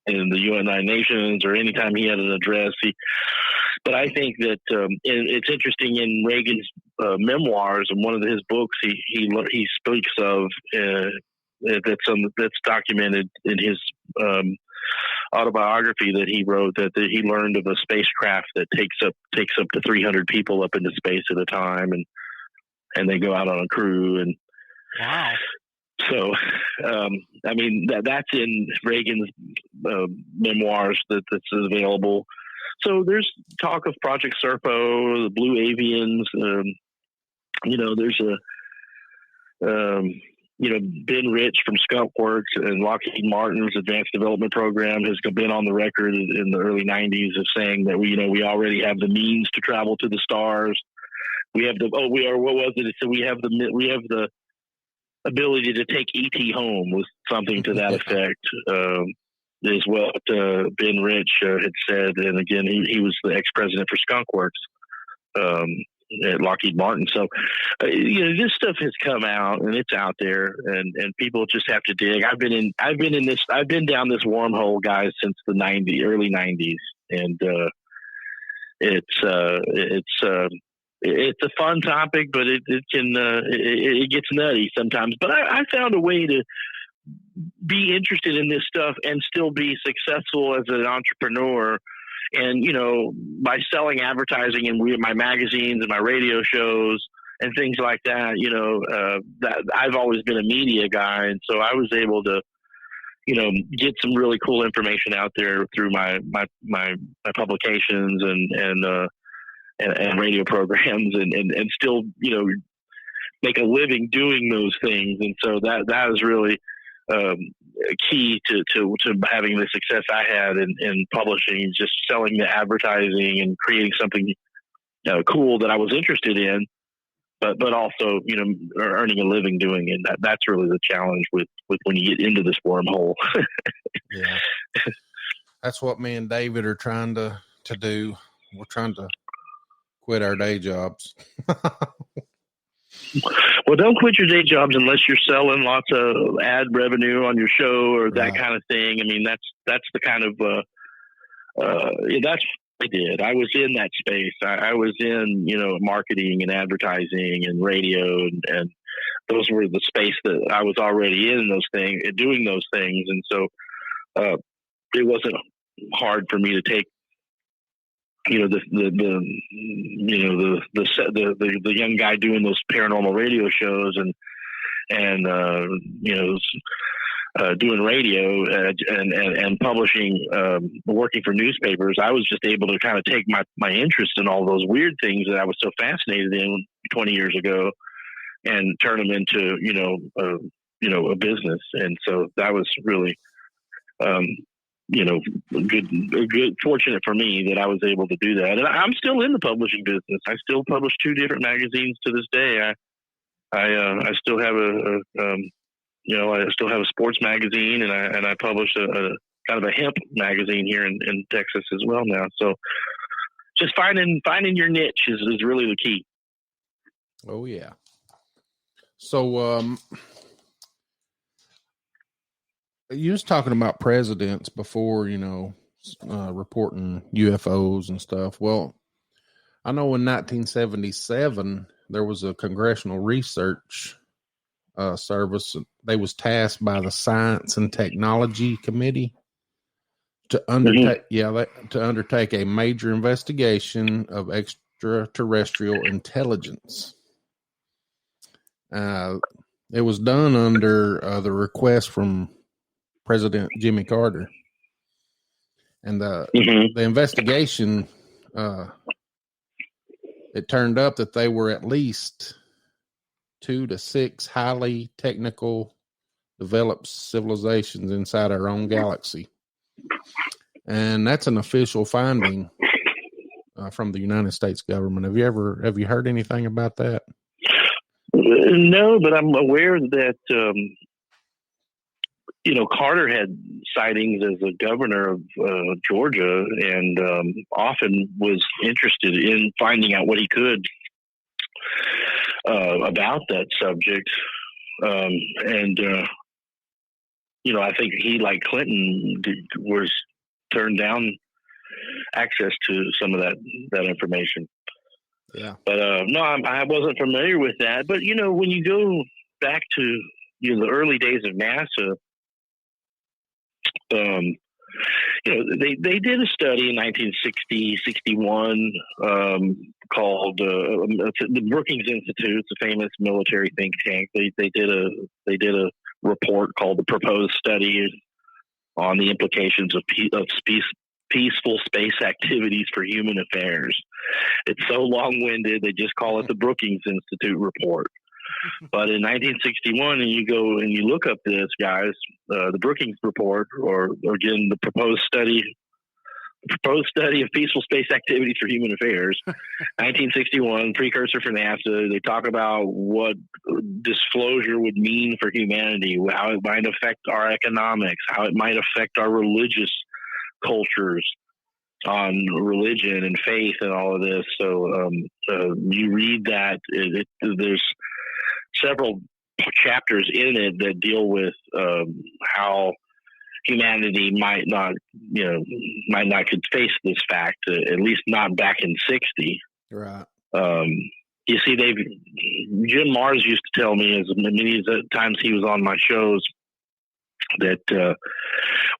F: in the United Nations or anytime he had an address. But I think that it's interesting in Reagan's memoirs, and one of his books, he speaks of that's documented in his autobiography that he wrote, that he learned of a spacecraft that takes up to 300 people up into space at a time, and they go out on a crew. And
B: Wow.
F: so, I mean, that's in Reagan's memoirs that's available. So there's talk of Project Serpo, the Blue Avians. There's Ben Rich from Skunk Works and Lockheed Martin's Advanced Development Program has been on the record in the early 90s of saying that we already have the means to travel to the stars. We have we have the ability to take ET home, was something to that effect. Is what Ben Rich had said, and again, he was the ex-president for Skunk Works at Lockheed Martin. So, this stuff has come out and it's out there, and people just have to dig. I've been down this wormhole, guys, since the early 90s, and it's a fun topic, but it gets nutty sometimes. But I found a way to be interested in this stuff and still be successful as an entrepreneur. And, by selling advertising in my magazines and my radio shows and things like that, that I've always been a media guy. And so I was able to, get some really cool information out there through my publications and radio programs and still, make a living doing those things. And so that was really key to having the success I had in publishing, just selling the advertising and creating something cool that I was interested in, but also, earning a living doing it. That's really the challenge with when you get into this wormhole.
A: Yeah. That's what me and David are trying to do. We're trying to quit our day jobs.
F: Well, don't quit your day jobs unless you're selling lots of ad revenue on your show or that kind of thing. I mean, that's the kind of that's what I did. I was in that space. I was in marketing and advertising and radio, and those were the space that I was already in doing those things, and so it wasn't hard for me to take the young guy doing those paranormal radio shows and doing radio and publishing, working for newspapers. I was just able to kind of take my interest in all those weird things that I was so fascinated in 20 years ago and turn them into, a business. And so that was really, good, fortunate for me that I was able to do that. And I'm still in the publishing business. I still publish 2 different magazines to this day. I still have I still have a sports magazine, and I publish a kind of a hemp magazine here in Texas as well now. So just finding your niche is really the key.
A: Oh yeah. So, you was talking about presidents before, reporting UFOs and stuff. Well, I know in 1977, there was a Congressional Research Service. They was tasked by the Science and Technology Committee to undertake a major investigation of extraterrestrial intelligence. It was done under the request from President Jimmy Carter, and the investigation, it turned up that they were at least 2 to 6 highly technical developed civilizations inside our own galaxy. And that's an official finding from the United States government. Have you heard anything about that?
F: No, but I'm aware that, Carter had sightings as a governor of Georgia, and often was interested in finding out what he could about that subject. I think he, like Clinton, was turned down access to some of that information.
A: Yeah.
F: But no, I wasn't familiar with that. But, when you go back to the early days of NASA, they did a study in 1960-61 called the Brookings Institute. It's a famous military think tank. They did a report called the Proposed Study on the implications of peaceful space activities for human affairs. It's so long-winded, they just call it the Brookings Institute report. But in 1961, and you go and you look up this, guys, the Brookings report, or again, the proposed study of peaceful space activities for human affairs, 1961, precursor for NASA. They talk about what disclosure would mean for humanity, how it might affect our economics, how it might affect our religious cultures, on religion and faith and all of this. So you read that, there's several chapters in it that deal with how humanity might not could face this fact, at least not back in 60.
A: Right.
F: You see, Jim Mars used to tell me as many times he was on my shows that,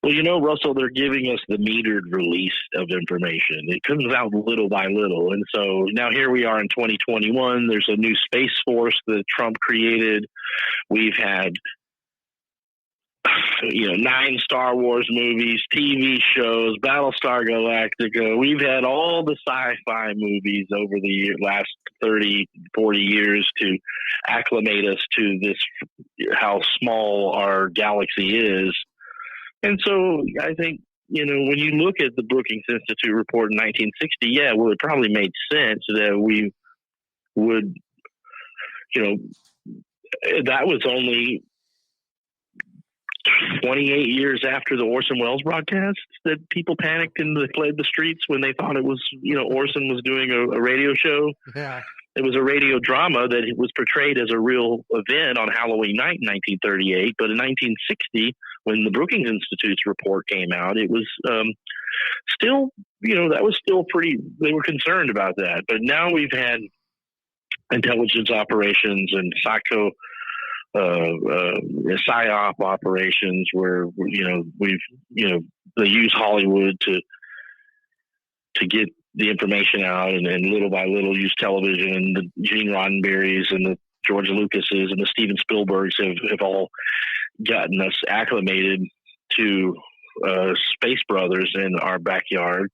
F: Russell, they're giving us the metered release of information. It comes out little by little. And so now here we are in 2021. There's a new Space Force that Trump created. We've had, 9 Star Wars movies, TV shows, Battlestar Galactica. We've had all the sci-fi movies over the last 30, 40 years to acclimate us to this, how small our galaxy is. And so I think, when you look at the Brookings Institute report in 1960, it probably made sense that we would, that was only 28 years after the Orson Welles broadcast that people panicked and fled the streets when they thought it was, Orson was doing a radio show.
B: Yeah.
F: It was a radio drama that was portrayed as a real event on Halloween night in 1938. But in 1960, when the Brookings Institute's report came out, it was still, that was still pretty, they were concerned about that. But now we've had intelligence operations and psyop operations where, they use Hollywood to get the information out, and little by little use television, and the Gene Roddenberrys and the George Lucases and the Steven Spielbergs have all gotten us acclimated to Space Brothers in our backyard.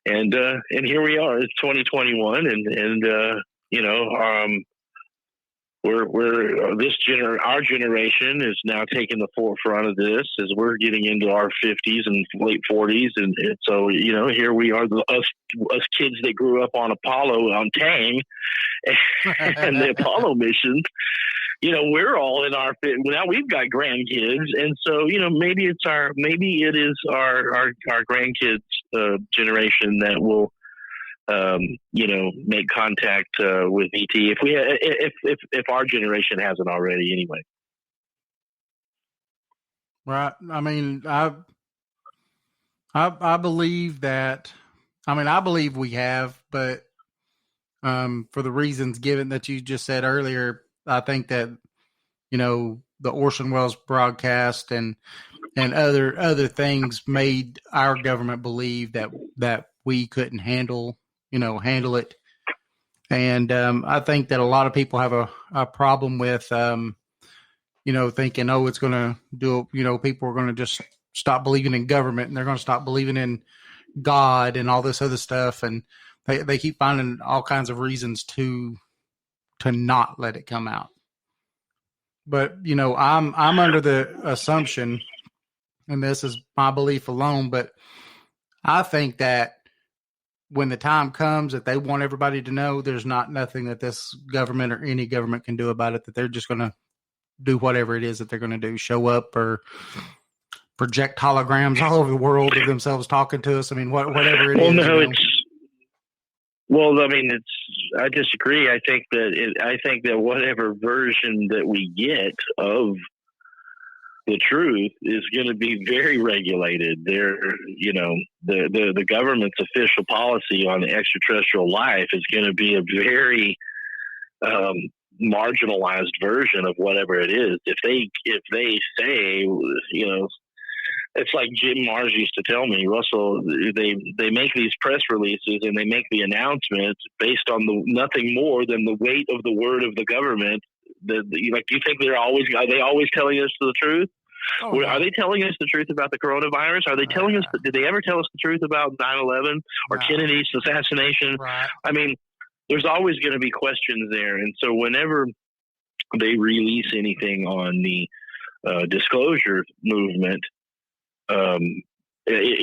F: And here we are, it's 2021, our generation is now taking the forefront of this as we're getting into our 50s and late 40s, and so here we are, us kids that grew up on Apollo, on Tang, and the Apollo missions. We're all in our now. We've got grandkids, and so maybe it is our grandkids generation that will make contact with ET if our generation hasn't already anyway.
B: Right. I mean, I believe that. I mean, I believe we have, but for the reasons given that you just said earlier, I think that the Orson Welles broadcast and other things made our government believe that we couldn't handle it. And I think that a lot of people have a problem with, thinking, it's going to do, people are going to just stop believing in government, and they're going to stop believing in God and all this other stuff. And they keep finding all kinds of reasons to not let it come out. But, I'm under the assumption, and this is my belief alone, but I think that when the time comes that they want everybody to know, there's nothing that this government or any government can do about it, that they're just going to do whatever it is that they're going to do, show up or project holograms all over the world of themselves talking to us. I mean, whatever it is.
F: I disagree. I think that whatever version that we get of the truth is going to be very regulated. The government's official policy on extraterrestrial life is going to be a very marginalized version of whatever it is. If they say, it's like Jim Mars used to tell me, Russell, they make these press releases and they make the announcements based on nothing more than the weight of the word of the government. Do you think are they always telling us the truth?
B: Oh, no.
F: Are they telling us the truth about the coronavirus? Are they telling us? Did they ever tell us the truth about 9/11 or Kennedy's assassination?
B: Right.
F: I mean, there's always going to be questions there, and so whenever they release anything on the disclosure movement, it's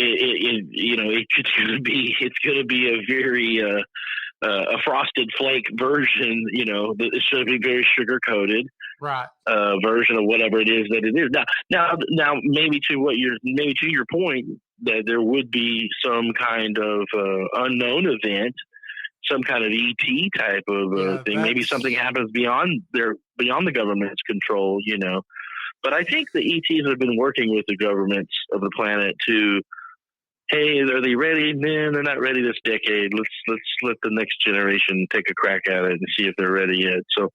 F: going to be a very a frosted flake version. It's going to be very sugar coated,
B: right?
F: Version of whatever it is that it is. Now, maybe to your point, that there would be some kind of unknown event, some kind of ET type of thing. Maybe something happens beyond the government's control. But I think the ETs have been working with the governments of the planet to, hey, are they ready? Man, they're not ready this decade. Let's let the next generation take a crack at it and see if they're ready yet. So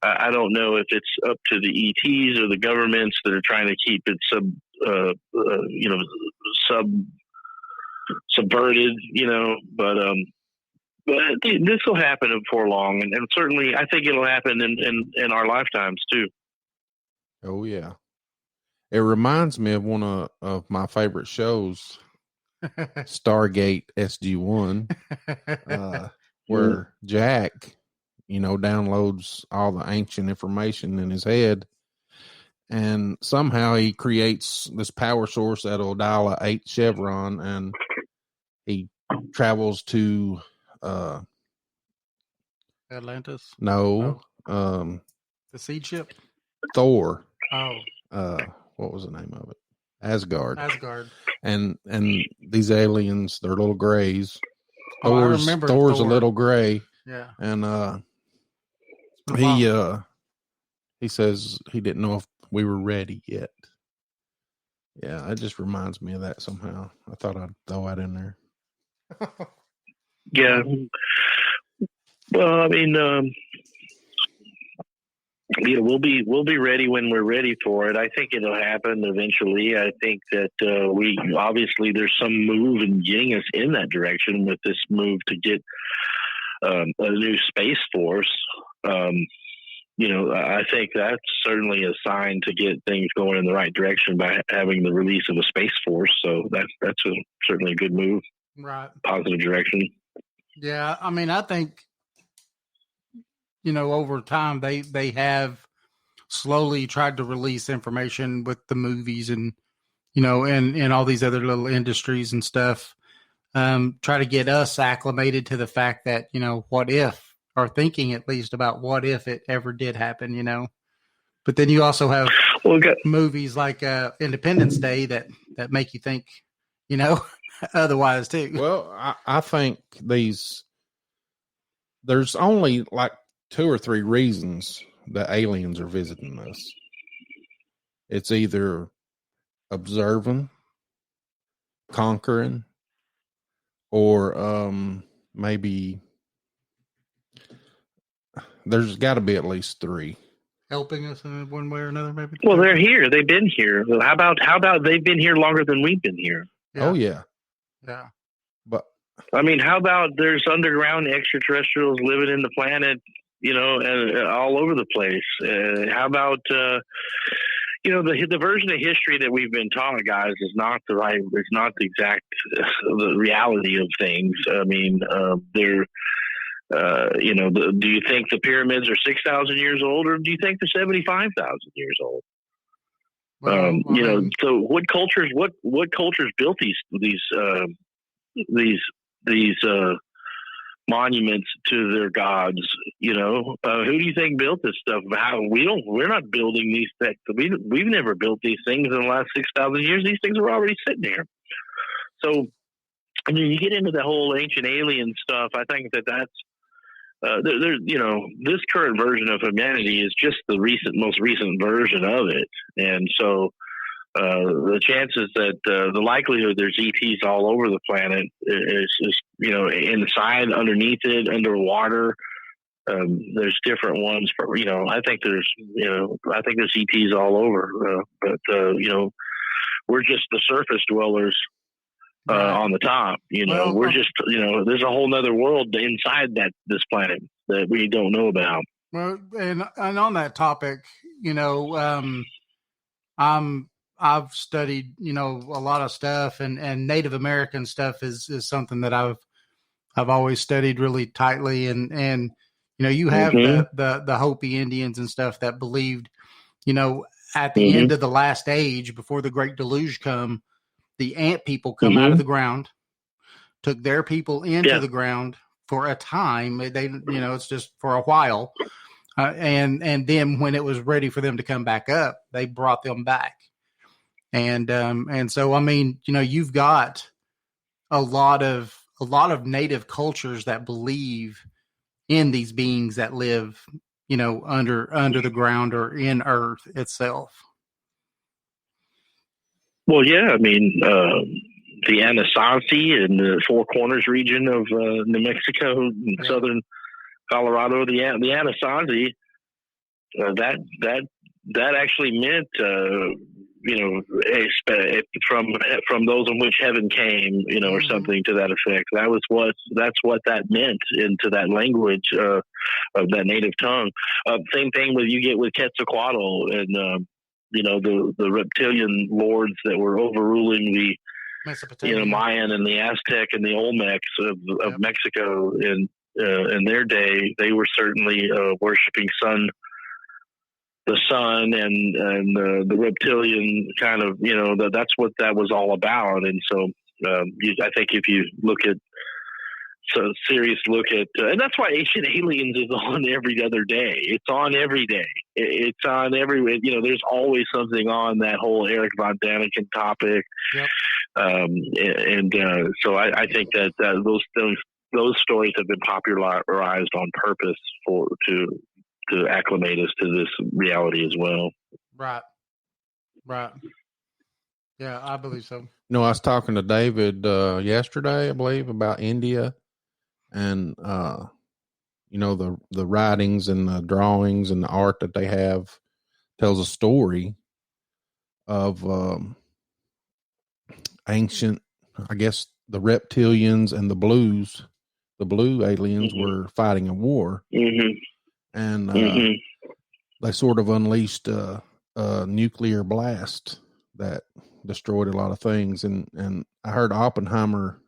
F: I don't know if it's up to the ETs or the governments that are trying to keep it subverted, but this will happen before long, and certainly I think it'll happen in our lifetimes too.
A: Oh yeah, it reminds me of one of my favorite shows, Stargate SG-1, where Jack, downloads all the ancient information in his head, and somehow he creates this power source that'll dial a 8 chevron, and he travels to
B: Atlantis.
A: No,
B: the seed ship.
A: Thor.
B: Oh,
A: what was the name of it? Asgard.
B: And
A: these aliens, they're little grays.
B: I remember
A: Thor's
B: Thor.
A: a little gray.
B: Yeah.
A: And he says he didn't know if we were ready yet. Yeah, it just reminds me of that somehow. I thought I'd throw that in there.
F: Yeah. Well, I mean, we'll be ready when we're ready for it. I think it'll happen eventually. I think that obviously there's some move in getting us in that direction with this move to get a new space force. I think that's certainly a sign to get things going in the right direction by having the release of a space force. So that's certainly a good move.
B: Right.
F: Positive direction.
B: Yeah. I mean, I think, over time they have slowly tried to release information with the movies and, and all these other little industries and stuff. Try to get us acclimated to the fact that, what if, or thinking at least about what if it ever did happen, But then you also have movies like Independence Day that make you think, otherwise too.
A: Well, I think there's only like 2 or 3 reasons that aliens are visiting us. It's either observing, conquering, or maybe there's got to be at least 3.
B: Helping us in one way or another, maybe.
F: Well, they're here. They've been here. How about they've been here longer than we've been here?
B: Yeah.
A: Oh yeah.
B: Yeah.
A: But
F: I mean, how about there's underground extraterrestrials living in the planet, and all over the place? How about the version of history that we've been taught, guys, is not the right. It's not the exact the reality of things. I mean, they're. Do you think the pyramids are 6,000 years old, or do you think they're 75,000 years old?
B: Well,
F: so what cultures built these monuments to their gods? Who do you think built this stuff? We're not building these things. We've never built these things in the last 6,000 years. These things are already sitting here. So, I mean, you get into the whole ancient alien stuff. I think that's this current version of humanity is just the most recent version of it, and so the chances that the likelihood there's ETs all over the planet is inside, underneath it, underwater. There's different ones for I think there's ETs all over, but we're just the surface dwellers on the top. We're just, there's a whole nother world inside this planet that we don't know about.
B: Well, and on that topic, I've studied, a lot of stuff, and Native American stuff is something that I've always studied really tightly. And you have the Hopi Indians and stuff that believed, at the end of the last age, before the Great Deluge come, the ant people come out of the ground, took their people into the ground for a time. They, it's just for a while. And then when it was ready for them to come back up, they brought them back. And so, I mean, you've got a lot of native cultures that believe in these beings that live, under the ground or in Earth itself.
F: Well, yeah, I mean, the Anasazi in the Four Corners region of New Mexico, and southern Colorado, the Anasazi, that actually meant, from those on which heaven came, or something to that effect. That's what that meant into that language of that native tongue. Same thing you get with Quetzalcoatl and the reptilian lords that were overruling the Mayan and the Aztec and the Olmecs of Mexico in their day. They were certainly worshiping the sun and the reptilian kind of, that's what that was all about. And so I think if you look at and that's why Ancient Aliens is on every other day. It's on every day. It's on every, there's always something on that whole Eric Von Daniken topic. Yep. So I think that those stories have been popularized on purpose to acclimate us to this reality as well.
B: Right. Yeah, I believe so.
A: I was talking to David yesterday, I believe, about India, and the writings and the drawings and the art that they have tells a story of ancient, I guess, the reptilians and the blue aliens were fighting a war. And they sort of unleashed a nuclear blast that destroyed a lot of things. And I heard Oppenheimer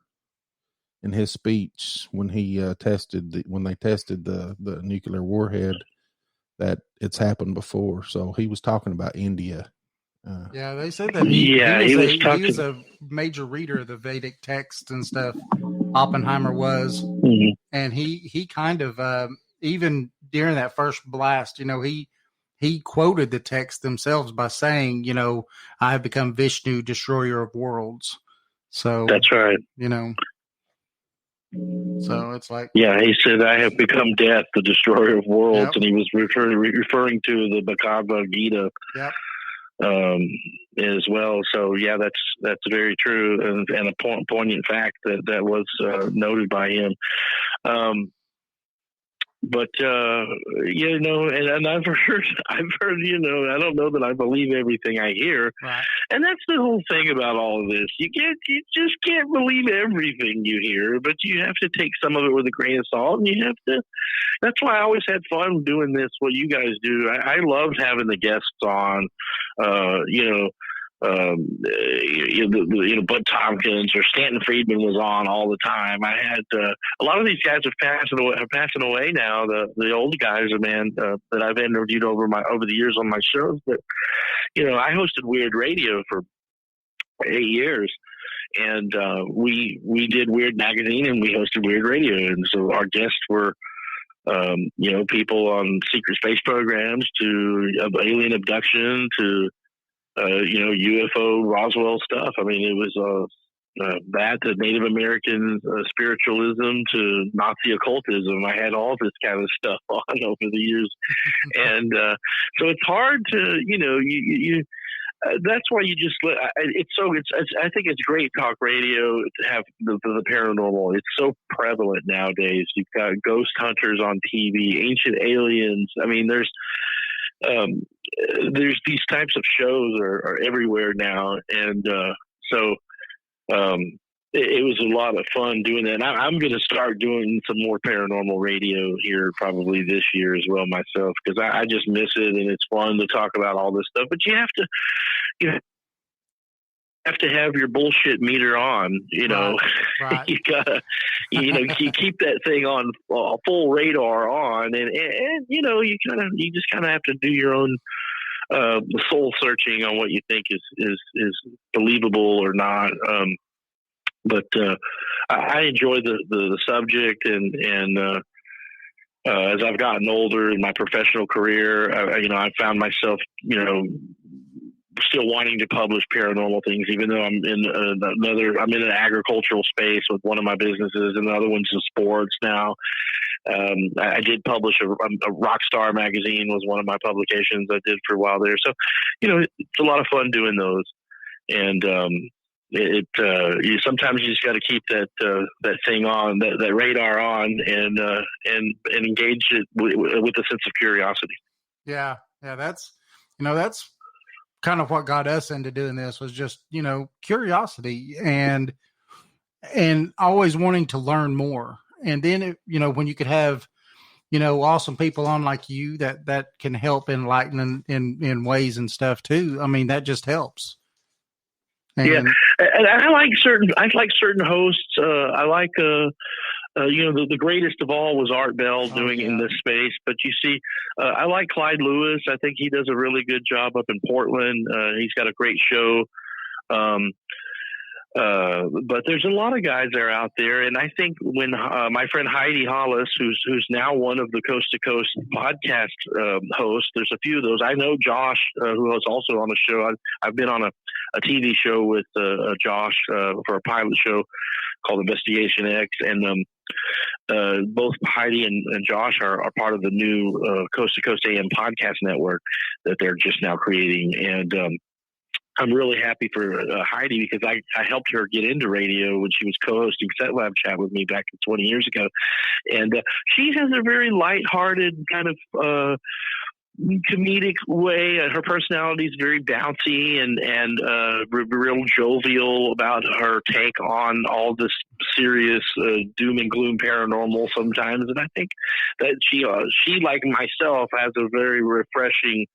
A: in his speech when he tested the nuclear warhead that it's happened before. So he was talking about India.
B: They said that he was a major reader of the Vedic text and stuff. Oppenheimer was, and he kind of even during that first blast, he quoted the text themselves by saying, I have become Vishnu, destroyer of worlds. So
F: that's right.
B: So it's like,
F: he said, I have become death, the destroyer of worlds. And he was referring to the Bhagavad Gita. Yep. As well. So that's very true, and a poignant fact that was noted by him. But and I've heard, I don't know that I believe everything I hear. Right. And that's the whole thing about all of this. You just can't believe everything you hear, but you have to take some of it with a grain of salt, and you have to. That's why I always had fun doing this. What you guys do, I loved having the guests on. Bud Tompkins or Stanton Friedman was on all the time. I had a lot of these guys are passing away now. The old guys, that I've interviewed over the years on my shows. But I hosted Weird Radio for 8 years, and we did Weird Magazine and we hosted Weird Radio, and so our guests were people on secret space programs to alien abduction to UFO Roswell stuff. I mean, it was that to Native American spiritualism to Nazi occultism. I had all this kind of stuff on over the years, and so it's hard to you. That's why you just. I think it's great talk radio to have the paranormal. It's so prevalent nowadays. You've got ghost hunters on TV, ancient aliens. I mean, there's there's these types of shows are everywhere now, and so it was a lot of fun doing that. And I'm going to start doing some more paranormal radio here probably this year as well myself, because I just miss it, and it's fun to talk about all this stuff. But you have to have your bullshit meter on,
B: Right.
F: You gotta, you keep that thing on full radar on, and you just kind of have to do your own soul searching on what you think is believable or not. But I enjoy the subject, and as I've gotten older in my professional career, I found myself, still wanting to publish paranormal things, even though I'm in an agricultural space with one of my businesses, and the other one's in sports now. I did publish a Rockstar magazine, was one of my publications I did for a while there. So, it's a lot of fun doing those. And, sometimes you just got to keep that thing on, that radar on, and engage it with a sense of curiosity.
B: Yeah. That's kind of what got us into doing this, was just, curiosity and always wanting to learn more. And then, when you could have, awesome people on like you that can help enlighten in ways and stuff too. I mean, that just helps. And,
F: yeah. And I like certain hosts. I like, the greatest of all was Art Bell doing in this space. But you see, I like Clyde Lewis. I think he does a really good job up in Portland. He's got a great show. But there's a lot of guys that are out there. And I think when my friend Heidi Hollis, who's now one of the Coast to Coast podcast hosts, there's a few of those. I know Josh, who was also on the show. I've been on a TV show with Josh for a pilot show called Investigation X. And both Heidi and Josh are part of the new Coast to Coast AM podcast network that they're just now creating. And I'm really happy for Heidi, because I helped her get into radio when she was co-hosting Set Lab Chat with me back 20 years ago. And she has a very lighthearted kind of comedic way. Her personality is very bouncy and real jovial about her take on all this serious doom and gloom paranormal sometimes. And I think that she like myself, has a very refreshing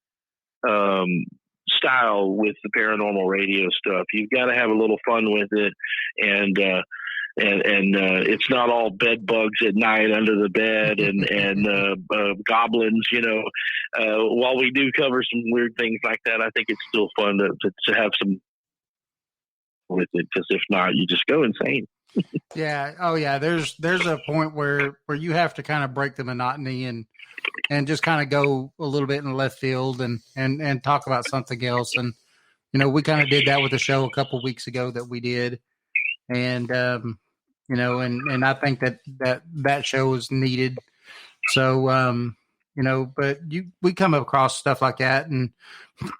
F: style with the paranormal radio stuff. You've got to have a little fun with it, and it's not all bed bugs at night under the bed and goblins. While we do cover some weird things like that, I think it's still fun to have some with it, because if not, you just go insane.
B: Yeah. Oh yeah. There's a point where you have to kind of break the monotony and just kind of go a little bit in left field and talk about something else. And, we kind of did that with a show a couple of weeks ago that we did. And, and I think that show is needed. So, but we come across stuff like that. And,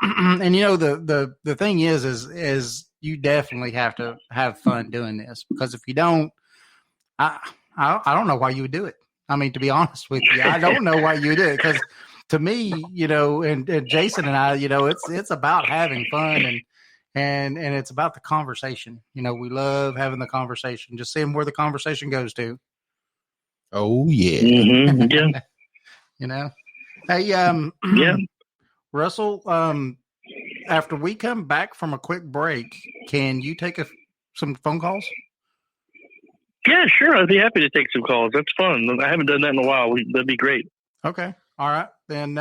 B: the thing is you definitely have to have fun doing this, because if you don't, I don't know why you would do it. I mean, to be honest with you, I don't know why you do it, because to me, and Jason and I, it's about having fun and it's about the conversation. We love having the conversation, just seeing where the conversation goes to.
A: Oh yeah.
F: Mm-hmm. Yeah.
B: Hey,
F: yeah.
B: Russell, after we come back from a quick break, can you take some phone calls?
F: Yeah, sure. I'd be happy to take some calls. That's fun. I haven't done that in a while. That'd be great.
B: Okay. All right. Then,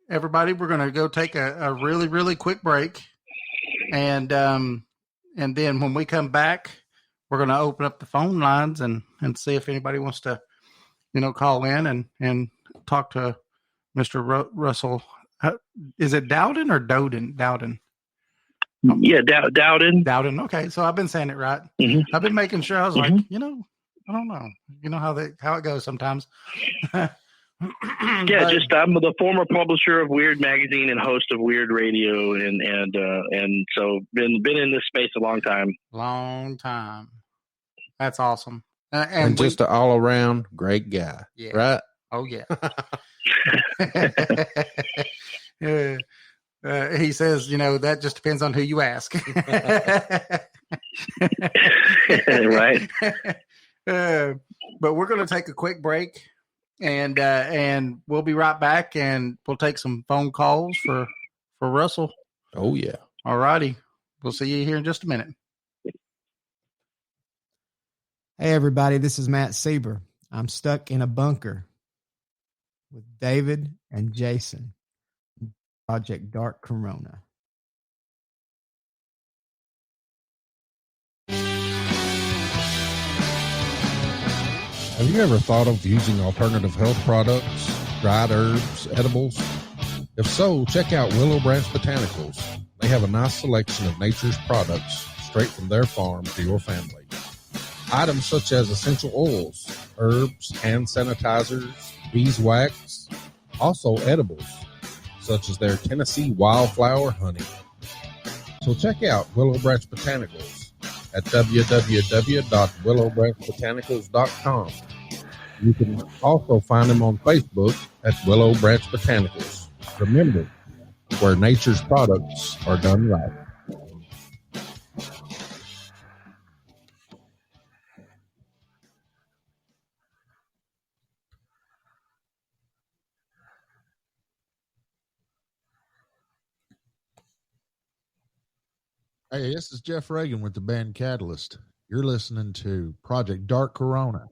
B: everybody, we're going to go take a really, really quick break. And then when we come back, we're going to open up the phone lines and see if anybody wants to, call in and talk to Mr. Russell. Is it Dowden or Dowden? Dowden.
F: Yeah, Dowden.
B: Dowden. Okay, so I've been saying it right.
F: Mm-hmm.
B: I've been making sure. I was like, I don't know. You know how it goes sometimes.
F: Yeah, I'm the former publisher of Weird Magazine and host of Weird Radio, and so been in this space a long time.
B: Long time. That's awesome.
A: And just an all around great guy,
B: yeah.
A: right?
B: Oh yeah. He says, that just depends on who you ask.
F: Right.
B: But we're going to take a quick break, and we'll be right back, and we'll take some phone calls for Russell.
A: Oh, yeah.
B: All righty. We'll see you here in just a minute.
D: Hey, everybody. This is Matt Sieber. I'm stuck in a bunker with David and Jason. Project Dark Corona.
A: Have you ever thought of using alternative health products, dried herbs, edibles? If so, check out Willow Branch Botanicals. They have a nice selection of nature's products straight from their farm to your family. Items such as essential oils, herbs, hand sanitizers, beeswax, also edibles, such as their Tennessee wildflower honey. So check out Willow Branch Botanicals at www.willowbranchbotanicals.com. You can also find them on Facebook at Willow Branch Botanicals. Remember, where nature's products are done right.
C: Hey, this is Jeff Reagan with the band Catalyst. You're listening to Project Dark Corona.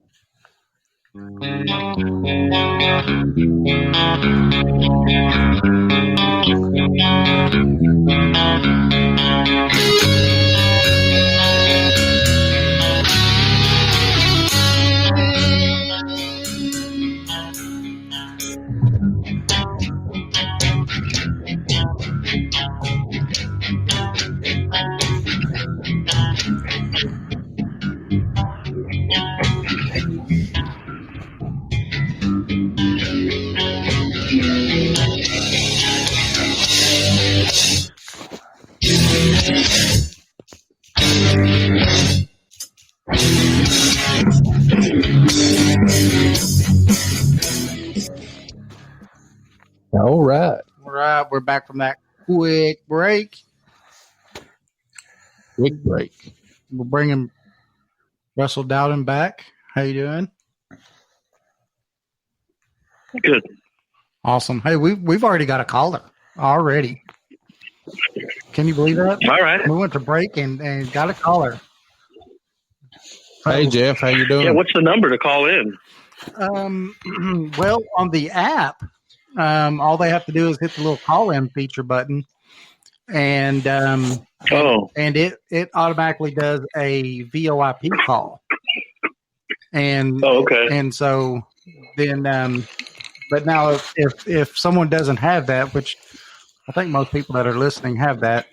A: All right.
B: All right. We're back from that quick break.
A: Quick break.
B: We're bringing Russell Dowden back. How you doing?
F: Good.
B: Awesome. Hey, we've already got a caller already. Can you believe that?
F: All right.
B: We went to break and got a caller.
A: Hey, Jeff, how you doing?
F: Yeah, what's the number to call in?
B: Well, on the app, all they have to do is hit the little call-in feature button, and it automatically does a VoIP call. And
F: okay.
B: And so then, but now if someone doesn't have that, which I think most people that are listening have that,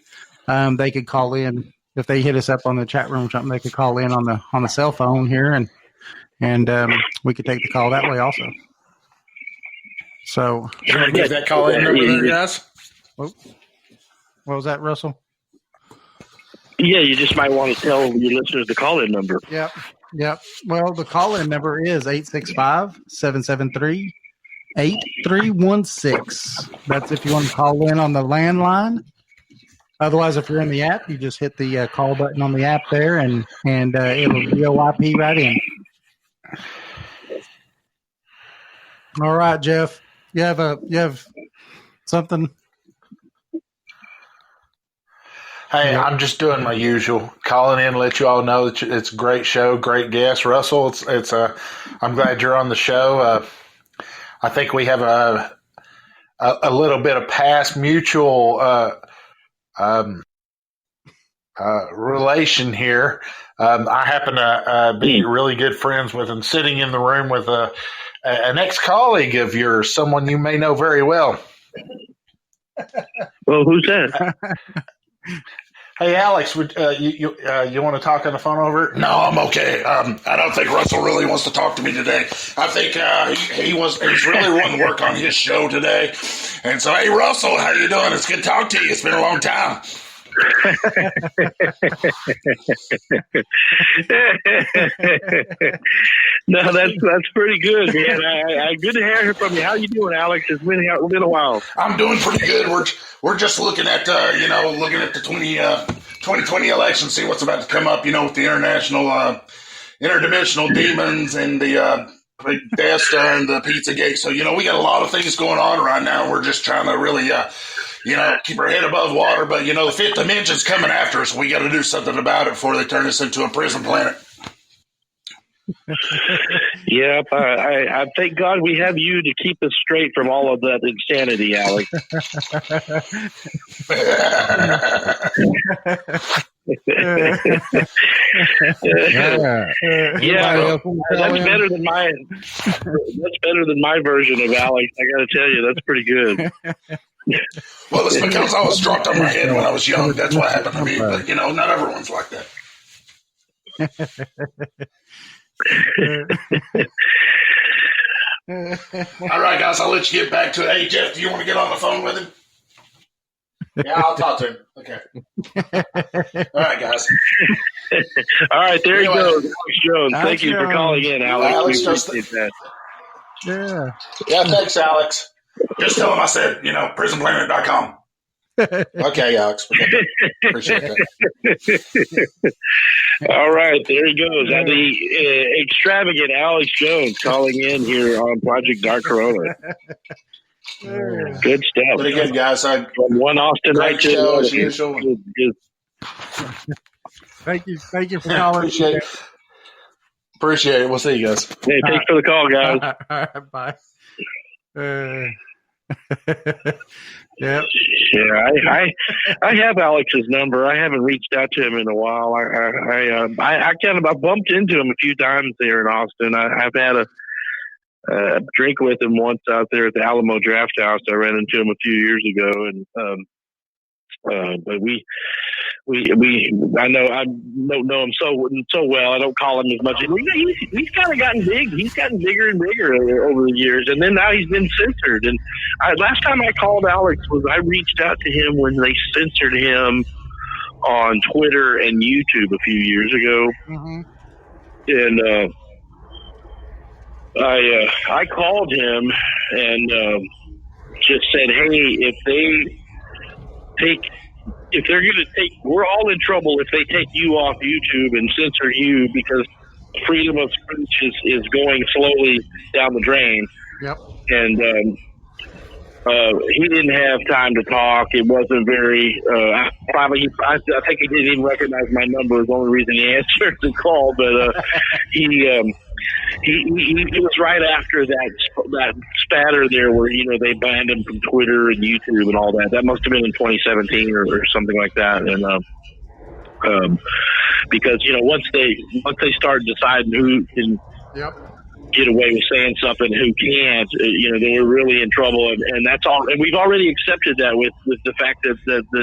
B: they could call in. If they hit us up on the chat room or something, they could call in on the cell phone here, and we could take the call that way also. So,
G: you want to give that call in number there, guys?
B: What was that, Russell?
F: Yeah, you just might want to tell your listeners the call-in number.
B: Yep. Well, the call-in number is 865-773-8316. That's if you want to call in on the landline. Otherwise, if you're in the app, you just hit the call button on the app there, and it'll VoIP right in. All right, Jeff. You have something?
G: Hey, I'm just doing my usual, calling in, let you all know that it's a great show, great guest, Russell. I'm glad you're on the show. I think we have a little bit of past mutual relation here. I happen to be really good friends with and sitting in the room with an ex-colleague of yours, someone you may know very well.
F: Well, who's that?
G: Hey, Alex, would you want to talk on the phone over?
E: No, I'm okay. I don't think Russell really wants to talk to me today. I think he's really wanting to work on his show today. And so, hey, Russell, how you doing? It's good to talk to you. It's been a long time.
F: No, that's pretty good, man. I good to hear from you. How you doing, Alex? It's been a while.
G: I'm doing pretty good. We're just looking at the 2020 election, see what's about to come up. With the interdimensional demons and the Death Star and the Pizzagate. So we got a lot of things going on right now. We're just trying to really keep our head above water. But the fifth dimension's coming after us. We got to do something about it before they turn us into a prison planet.
F: Yep, I thank God we have you to keep us straight from all of that insanity, Alex. Yeah, that's better than mine. That's better than my version of Alex. I got to tell you, that's pretty good.
G: Well, it's because I was dropped on my head when I was young. That's what happened to me. But not everyone's like that. All right, guys, I'll let you get back to it. Hey, Jeff, do you want to get on the phone with him? Yeah, I'll talk to him. Okay. All right, guys.
F: All right, there he goes, Alex Jones. Thank you for calling in, Alex.
G: Alex,
F: we appreciate that.
G: Yeah, thanks, Alex. Just tell him I said, prisonplanet.com. Okay, Alex. Appreciate that.
F: All right, there he goes. The extravagant Alex Jones calling in here on Project Dark Corona. Good stuff.
G: Pretty good, guys.
F: From one Austin night to
G: show as usual.
B: Thank you for calling.
G: Appreciate it. We'll see you guys.
F: Hey, thanks for the call, guys.
B: Bye. Yeah. I have Alex's number. I haven't reached out to him in a while. I kind of bumped into him a few times there in Austin. I've had a drink with him once out there at the Alamo Draft House. I ran into him a few years ago, and but I know him so well. I don't call him as much. He's kind of gotten big. He's gotten bigger and bigger over the years, and then now he's been censored. And last time I called Alex was I reached out to him when they censored him on Twitter and YouTube a few years ago, and I called him and just said, hey, if they're going to we're all in trouble if they take you off YouTube and censor you because freedom of speech is going slowly down the drain. Yep.
F: And he didn't have time to talk. It wasn't very. I think he didn't even recognize my number. Is the only reason he answered the call. But he was right after that spatter there, where they banned him from Twitter and YouTube and all that. That must have been in 2017 or something like that. And because once they start deciding who can.
B: Yep.
F: Get away with saying something, who can't, they were really in trouble. And that's all. And we've already accepted that with the fact that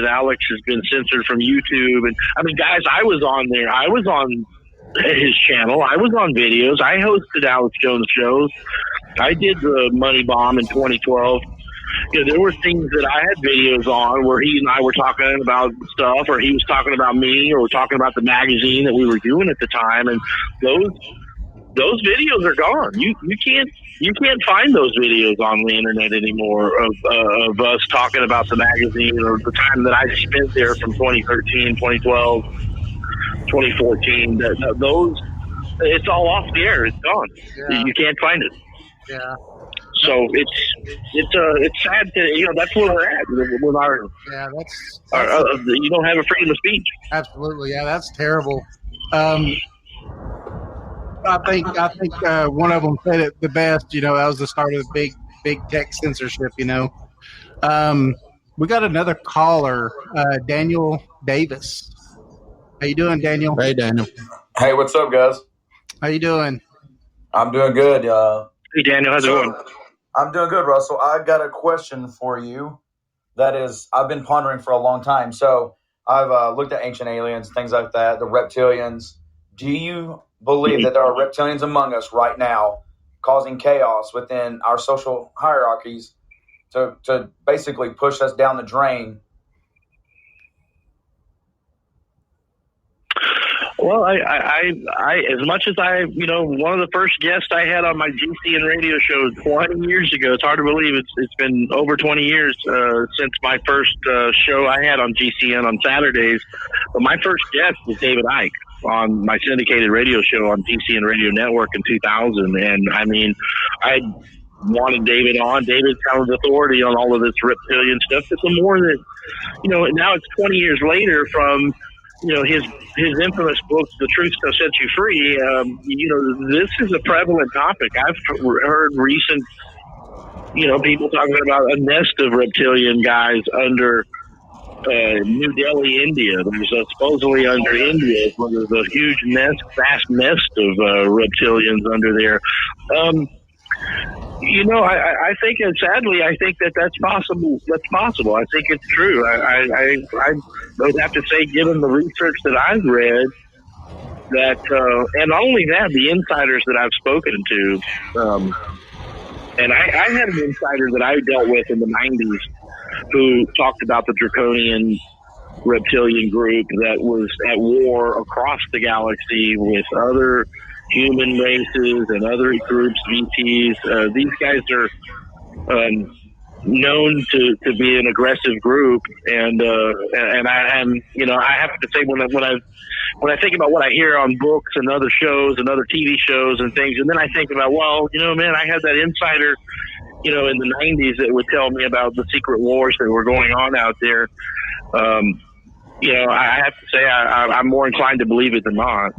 F: Alex has been censored from YouTube. And I mean, guys, I was on there. I was on his channel. I was on videos. I hosted Alex Jones shows. I did the Money Bomb in 2012. There were things that I had videos on where he and I were talking about stuff, or he was talking about me, or talking about the magazine that we were doing at the time. And those videos are gone. You can't find those videos on the internet anymore of us talking about the magazine or the time that I spent there from 2013, 2012, 2014. Those, it's all off the air. It's gone. Yeah. You can't find it.
B: Yeah.
F: So it's sad that that's where we're at with our you don't have a freedom of speech.
B: Absolutely. Yeah, that's terrible. I think one of them said it the best. That was the start of the big tech censorship. We got another caller, Daniel Davis. How you doing, Daniel?
A: Hey, Daniel.
H: Hey, what's up, guys?
B: How you doing?
H: I'm doing good.
F: Hey, Daniel, how's it going?
H: I'm doing good, Russell. I got a question for you. That is, I've been pondering for a long time. So I've looked at ancient aliens, things like that, the reptilians. Do you believe that there are reptilians among us right now causing chaos within our social hierarchies to basically push us down the drain
F: Well, I, as much as one of the first guests I had on my GCN radio show 20 years ago. It's hard to believe it's been over 20 years since my first show I had on GCN on Saturdays. But my first guest was David Icke on my syndicated radio show on GCN Radio Network in 2000. And I mean, I wanted David on. David's kind of authority on all of this reptilian stuff. But the more that, now it's 20 years later from, his infamous book, The Truth Shall Set You Free. This is a prevalent topic. I've heard recent, people talking about a nest of reptilian guys under New Delhi, India. There's supposedly under India, there's a huge vast nest of reptilians under there. I think, and sadly, I think that's possible. That's possible. I think it's true. I would have to say, given the research that I've read, that, and not only that, the insiders that I've spoken to, and I had an insider that I dealt with in the 90s who talked about the draconian reptilian group that was at war across the galaxy with other human races and other groups, VTs. These guys are known to be an aggressive group, and I have to say when I think about what I hear on books and other shows and other TV shows and things, and then I think about, I had that insider, in the 90s that would tell me about the secret wars that were going on out there. I have to say I'm more inclined to believe it than not.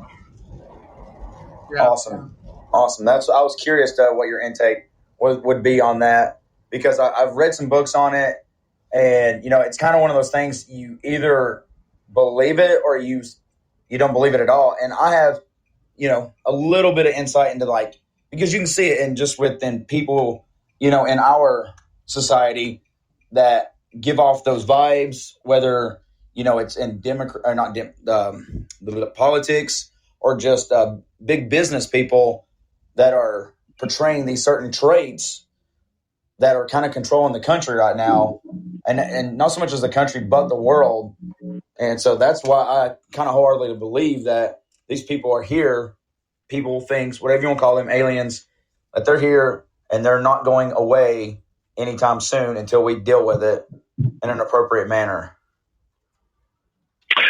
B: Yeah.
H: Awesome. I was curious to what your intake would be on that, because I've read some books on it, and it's kind of one of those things, you either believe it or you don't believe it at all. And I have a little bit of insight into, because you can see it in just within people in our society that give off those vibes, whether it's in politics or just big business people that are portraying these certain traits that are kind of controlling the country right now, and not so much as the country but the world. And so that's why I kind of wholeheartedly believe that these people are here, people, things, whatever you want to call them, aliens, that they're here and they're not going away anytime soon until we deal with it in an appropriate manner.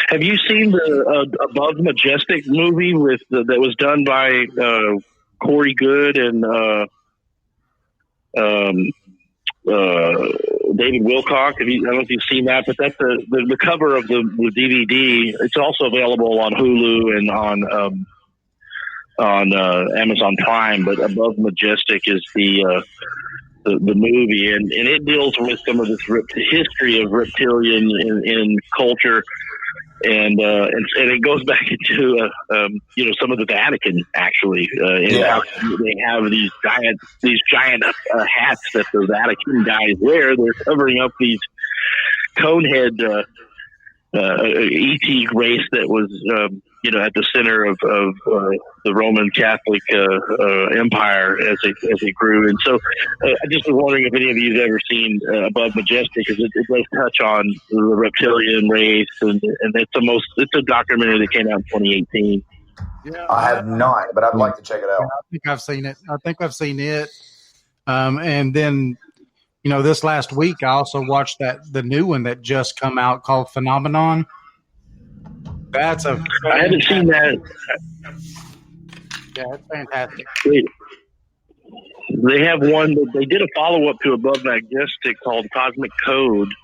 F: Have you seen the Above Majestic movie that was done by Corey Good and David Wilcock? I don't know if you've seen that, but that's the cover of the DVD. It's also available on Hulu and on Amazon Prime. But Above Majestic is the movie, and it deals with some of this history of reptilian in culture. And it goes back into some of the Vatican actually. They have these giant hats that the Vatican guys wear. They're covering up these conehead ET race that was at the center of the Roman Catholic Empire as it grew. And so I just was wondering if any of you have ever seen Above Majestic, because it does touch on the reptilian race, and it's a documentary that came out in 2018.
B: Yeah,
H: I have not, but I'd like to check it out.
B: I think I've seen it. And then, this last week I also watched the new one that just come out called Phenomenon. I
F: haven't seen that.
B: Yeah, it's fantastic.
F: They have one. They did a follow-up to Above Majestic called Cosmic Code,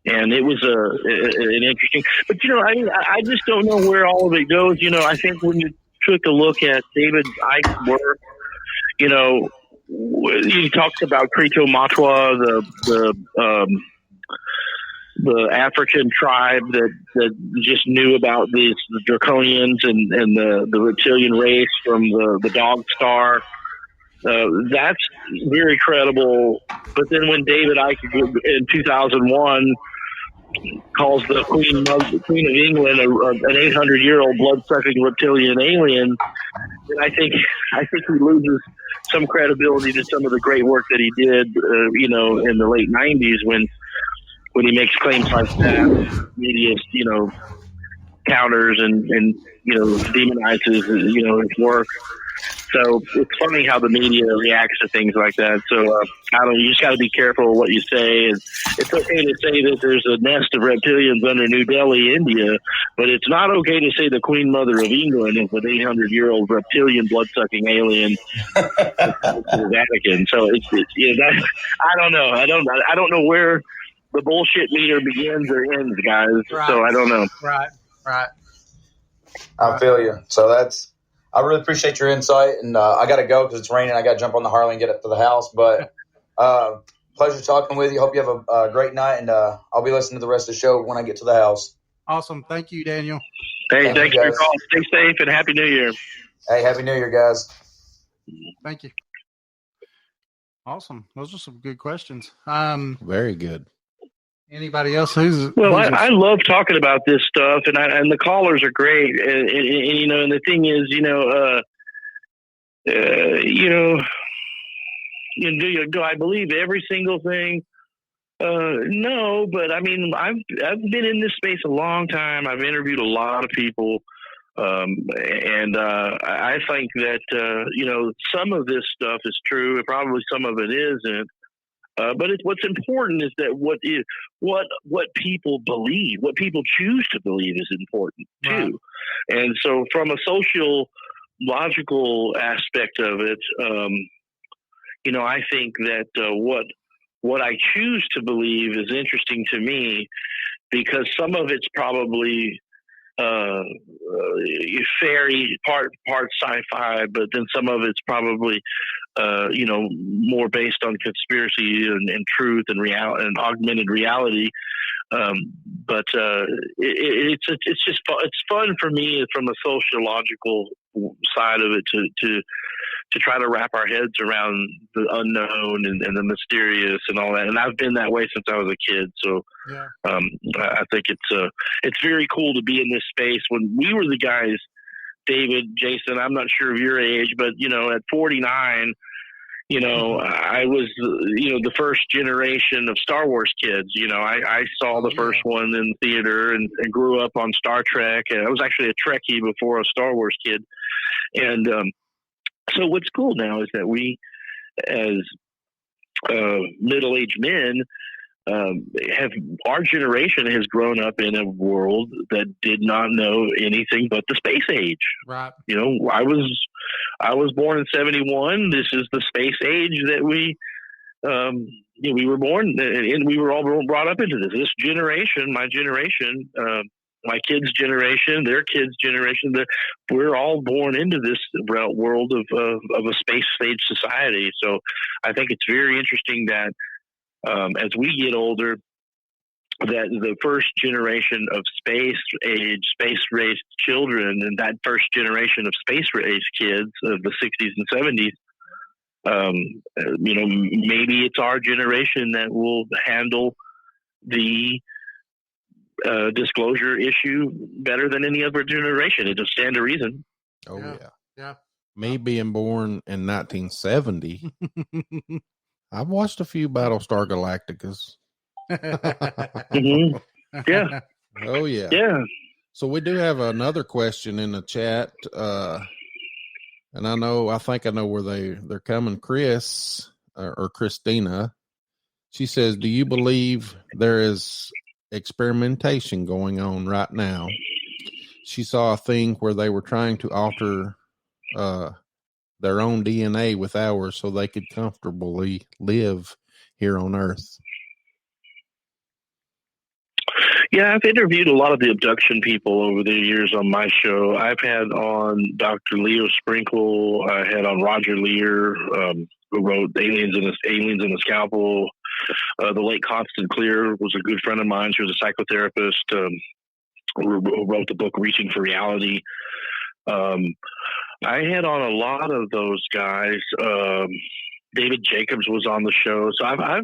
F: and it was an interesting. But I just don't know where all of it goes. I think when you took a look at David Icke's work, he talks about Krito Matwa, the African tribe that just knew about the draconians and the reptilian race from the Dog Star. That's very credible. But then when David Icke in 2001 calls the Queen of England an 800-year-old blood-sucking reptilian alien, then I think he loses some credibility to some of the great work that he did, in the late 90s when he makes claims like that. Media, counters and demonizes his work. So it's funny how the media reacts to things like that. So you just got to be careful of what you say. And it's okay to say that there's a nest of reptilians under New Delhi, India, but it's not okay to say the Queen Mother of England is an 800-year-old reptilian blood-sucking alien in the Vatican. So I don't know. I don't know where the bullshit meter begins or ends, guys.
B: Right.
F: So I don't know.
B: Right.
H: I feel you. So I really appreciate your insight, and I got to go because it's raining. I got to jump on the Harley and get up to the house. But pleasure talking with you. Hope you have a great night, and I'll be listening to the rest of the show when I get to the house.
B: Awesome. Thank you, Daniel.
F: Hey, thanks for your call. Stay safe and Happy New Year.
H: Hey, Happy New Year, guys.
B: Thank you. Awesome. Those are some good questions.
A: Very good.
B: Anybody else
F: I love talking about this stuff, and the callers are great. And the thing is, do I believe every single thing? No, but I mean, I've been in this space a long time. I've interviewed a lot of people, and I think that some of this stuff is true, and probably some of it isn't. But what's important is that what people believe, what people choose to believe, is important too. Right. And so, from a sociological aspect of it, I think that what I choose to believe is interesting to me, because some of it's probably fairy, part sci-fi, but then some of it's probably more based on conspiracy and truth and reality and augmented reality. But it's just fun. It's fun for me from a sociological side of it to try to wrap our heads around the unknown and the mysterious and all that. And I've been that way since I was a kid. So
B: yeah.
F: I think it's very cool to be in this space. When we were the guys, David, Jason, I'm not sure of your age, but at 49, I was, the first generation of Star Wars kids. I saw the first one in theater and grew up on Star Trek. And I was actually a Trekkie before a Star Wars kid. And so what's cool now is that we, as middle-aged men, our generation has grown up in a world that did not know anything but the space age.
B: Right.
F: I was born in 71. This is the space age that we were born, and we were all brought up into this generation, my generation, my kids' generation, their kids' generation. We're all born into this world of a space age society. So I think it's very interesting that as we get older, that the first generation of space-raised children, and that first generation of space-raised kids of the 60s and 70s, maybe it's our generation that will handle the disclosure issue better than any other generation. It just stand to reason.
A: Oh
B: yeah.
A: Me being born in 1970, I've watched a few Battlestar Galacticas.
F: Mm-hmm. Yeah.
A: Oh yeah.
F: Yeah.
A: So we do have another question in the chat, and I think I know where they're coming. Chris or Christina, she says, "Do you believe there is experimentation going on right now?" She saw a thing where they were trying to alter their own DNA with ours so they could comfortably live here on Earth.
F: Yeah, I've interviewed a lot of the abduction people over the years on my show. I've had on Dr. Leo Sprinkle. I had on Roger Lear, who wrote Aliens in a Scalpel. The late Constance Clear was a good friend of mine. She was a psychotherapist who wrote the book Reaching for Reality. I had on a lot of those guys. David Jacobs was on the show. So I've I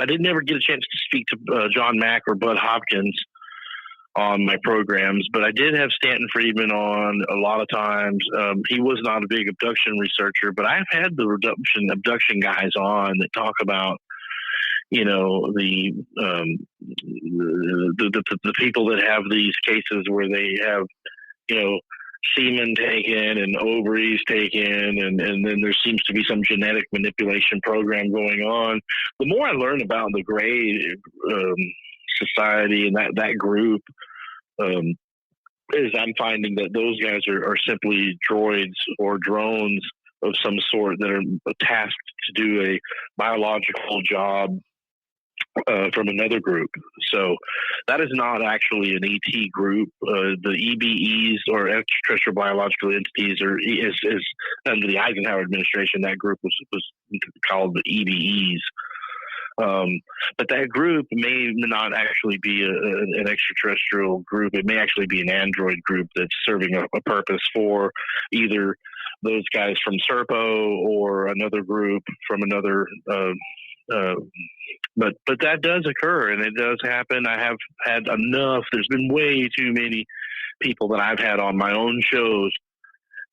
F: didn't ever get a chance to speak to John Mack or Bud Hopkins on my programs, but I did have Stanton Friedman on a lot of times. He was not a big abduction researcher, but I've had the abduction guys on that talk about, the people that have these cases where they have, semen taken and ovaries taken, and then there seems to be some genetic manipulation program going on. The more I learn about the Gray Society and that group, is I'm finding that those guys are simply droids or drones of some sort that are tasked to do a biological job from another group. So that is not actually an ET group. The EBEs, or extraterrestrial biological entities, is under the Eisenhower administration. That group was called the EBEs. But that group may not actually be an extraterrestrial group. It may actually be an android group that's serving a purpose for either those guys from Serpo or another group from another. But that does occur, and it does happen. I have had enough. There's been way too many people that I've had on my own shows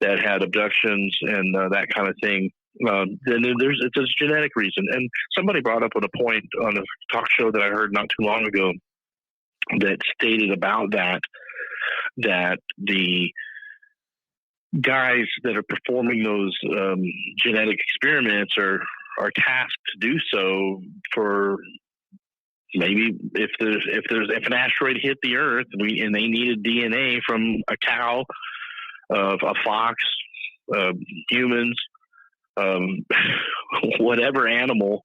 F: that had abductions and that kind of thing. Then it's a genetic reason. And somebody brought up a point on a talk show that I heard not too long ago that stated about that the guys that are performing those genetic experiments are tasked to do so for maybe if an asteroid hit the Earth and they needed DNA from a cow, a fox, humans, whatever animal.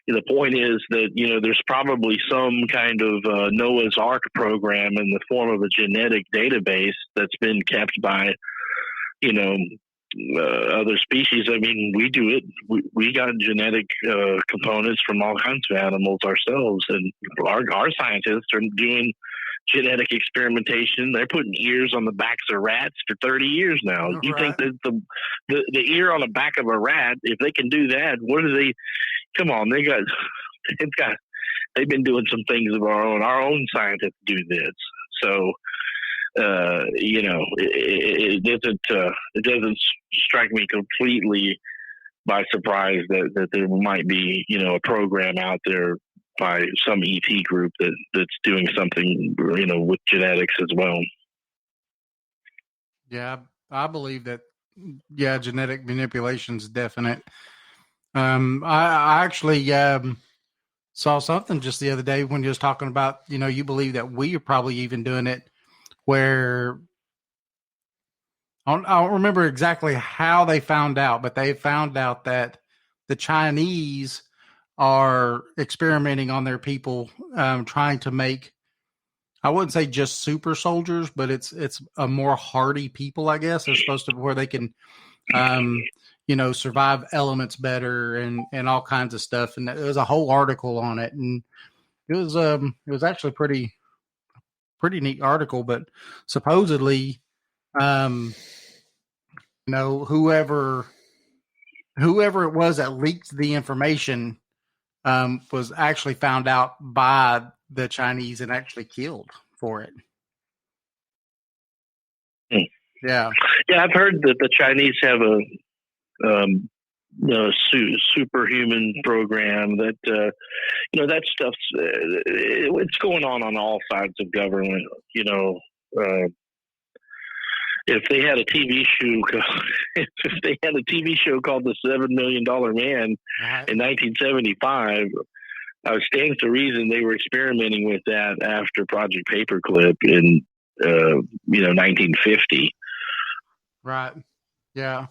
F: The point is that, there's probably some kind of Noah's Ark program in the form of a genetic database that's been kept by, other species. I mean, we do it. We got genetic components from all kinds of animals ourselves, and our scientists are doing genetic experimentation. They're putting ears on the backs of rats for 30 years now.
B: Right.
F: You think that the ear on the back of a rat, if they can do that, what do they? Come on, they've been doing some things of our own. Our own scientists do this, so. It doesn't strike me completely by surprise that there might be, a program out there by some ET group that's doing something, with genetics as well.
B: Yeah, I believe that. Yeah, genetic manipulation is definite. I actually saw something just the other day when you was talking about, you believe that we are probably even doing it. Where I don't remember exactly how they found out, but they found out that the Chinese are experimenting on their people, trying to make, I wouldn't say just super soldiers, but it's a more hardy people, I guess. They're supposed to, where they can, survive elements better and all kinds of stuff. And there was a whole article on it, and it was actually pretty neat article, but supposedly, whoever it was that leaked the information, was actually found out by the Chinese and actually killed for it. Yeah.
F: Yeah. I've heard that the Chinese have a, superhuman program that, that stuff's, it's going on all sides of government. If they had a TV show called The $7 Million Man in 1975, it stands to reason they were experimenting with that after Project Paperclip in, 1950.
B: Right. Yeah.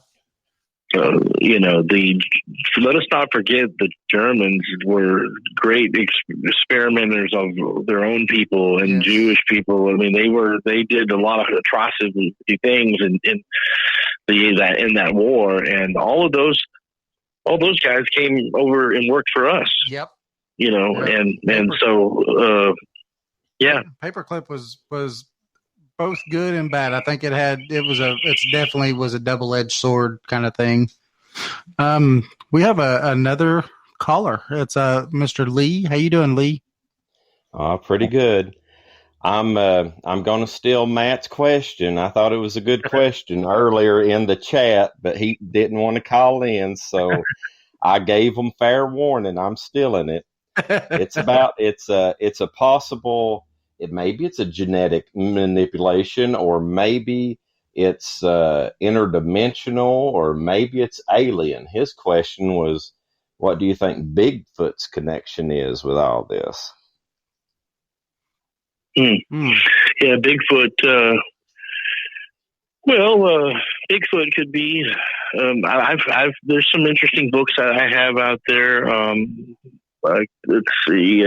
F: Let us not forget the Germans were great experimenters of their own people and
B: Yes.
F: Jewish people. I mean, they did a lot of atrocity things in that war, and all those guys came over and worked for us.
B: Yep.
F: And so
B: Paperclip was both good and bad. I think it definitely was a double-edged sword kind of thing. We have another caller. It's Mr. Lee. How you doing, Lee?
I: Pretty good. I'm going to steal Matt's question. I thought it was a good question earlier in the chat, but he didn't want to call in, so I gave him fair warning. I'm stealing it. It's a possible. Maybe it's a genetic manipulation, or maybe it's interdimensional, or maybe it's alien. His question was, what do you think Bigfoot's connection is with all this?
F: Yeah, Bigfoot. Bigfoot could be. There's some interesting books that I have out there. Let's see.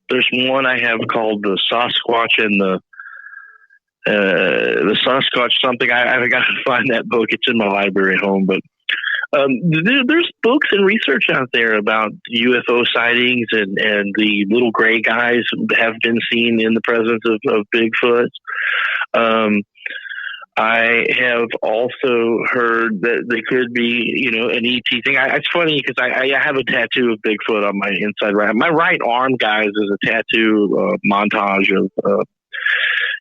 F: There's one I have called the Sasquatch and the Sasquatch something. I've got to find that book. It's in my library at home, but there's books and research out there about UFO sightings, and the little gray guys have been seen in the presence of Bigfoot. I have also heard that they could be, an ET thing. It's funny because I have a tattoo of Bigfoot on my inside right. My right arm, guys, is a tattoo montage of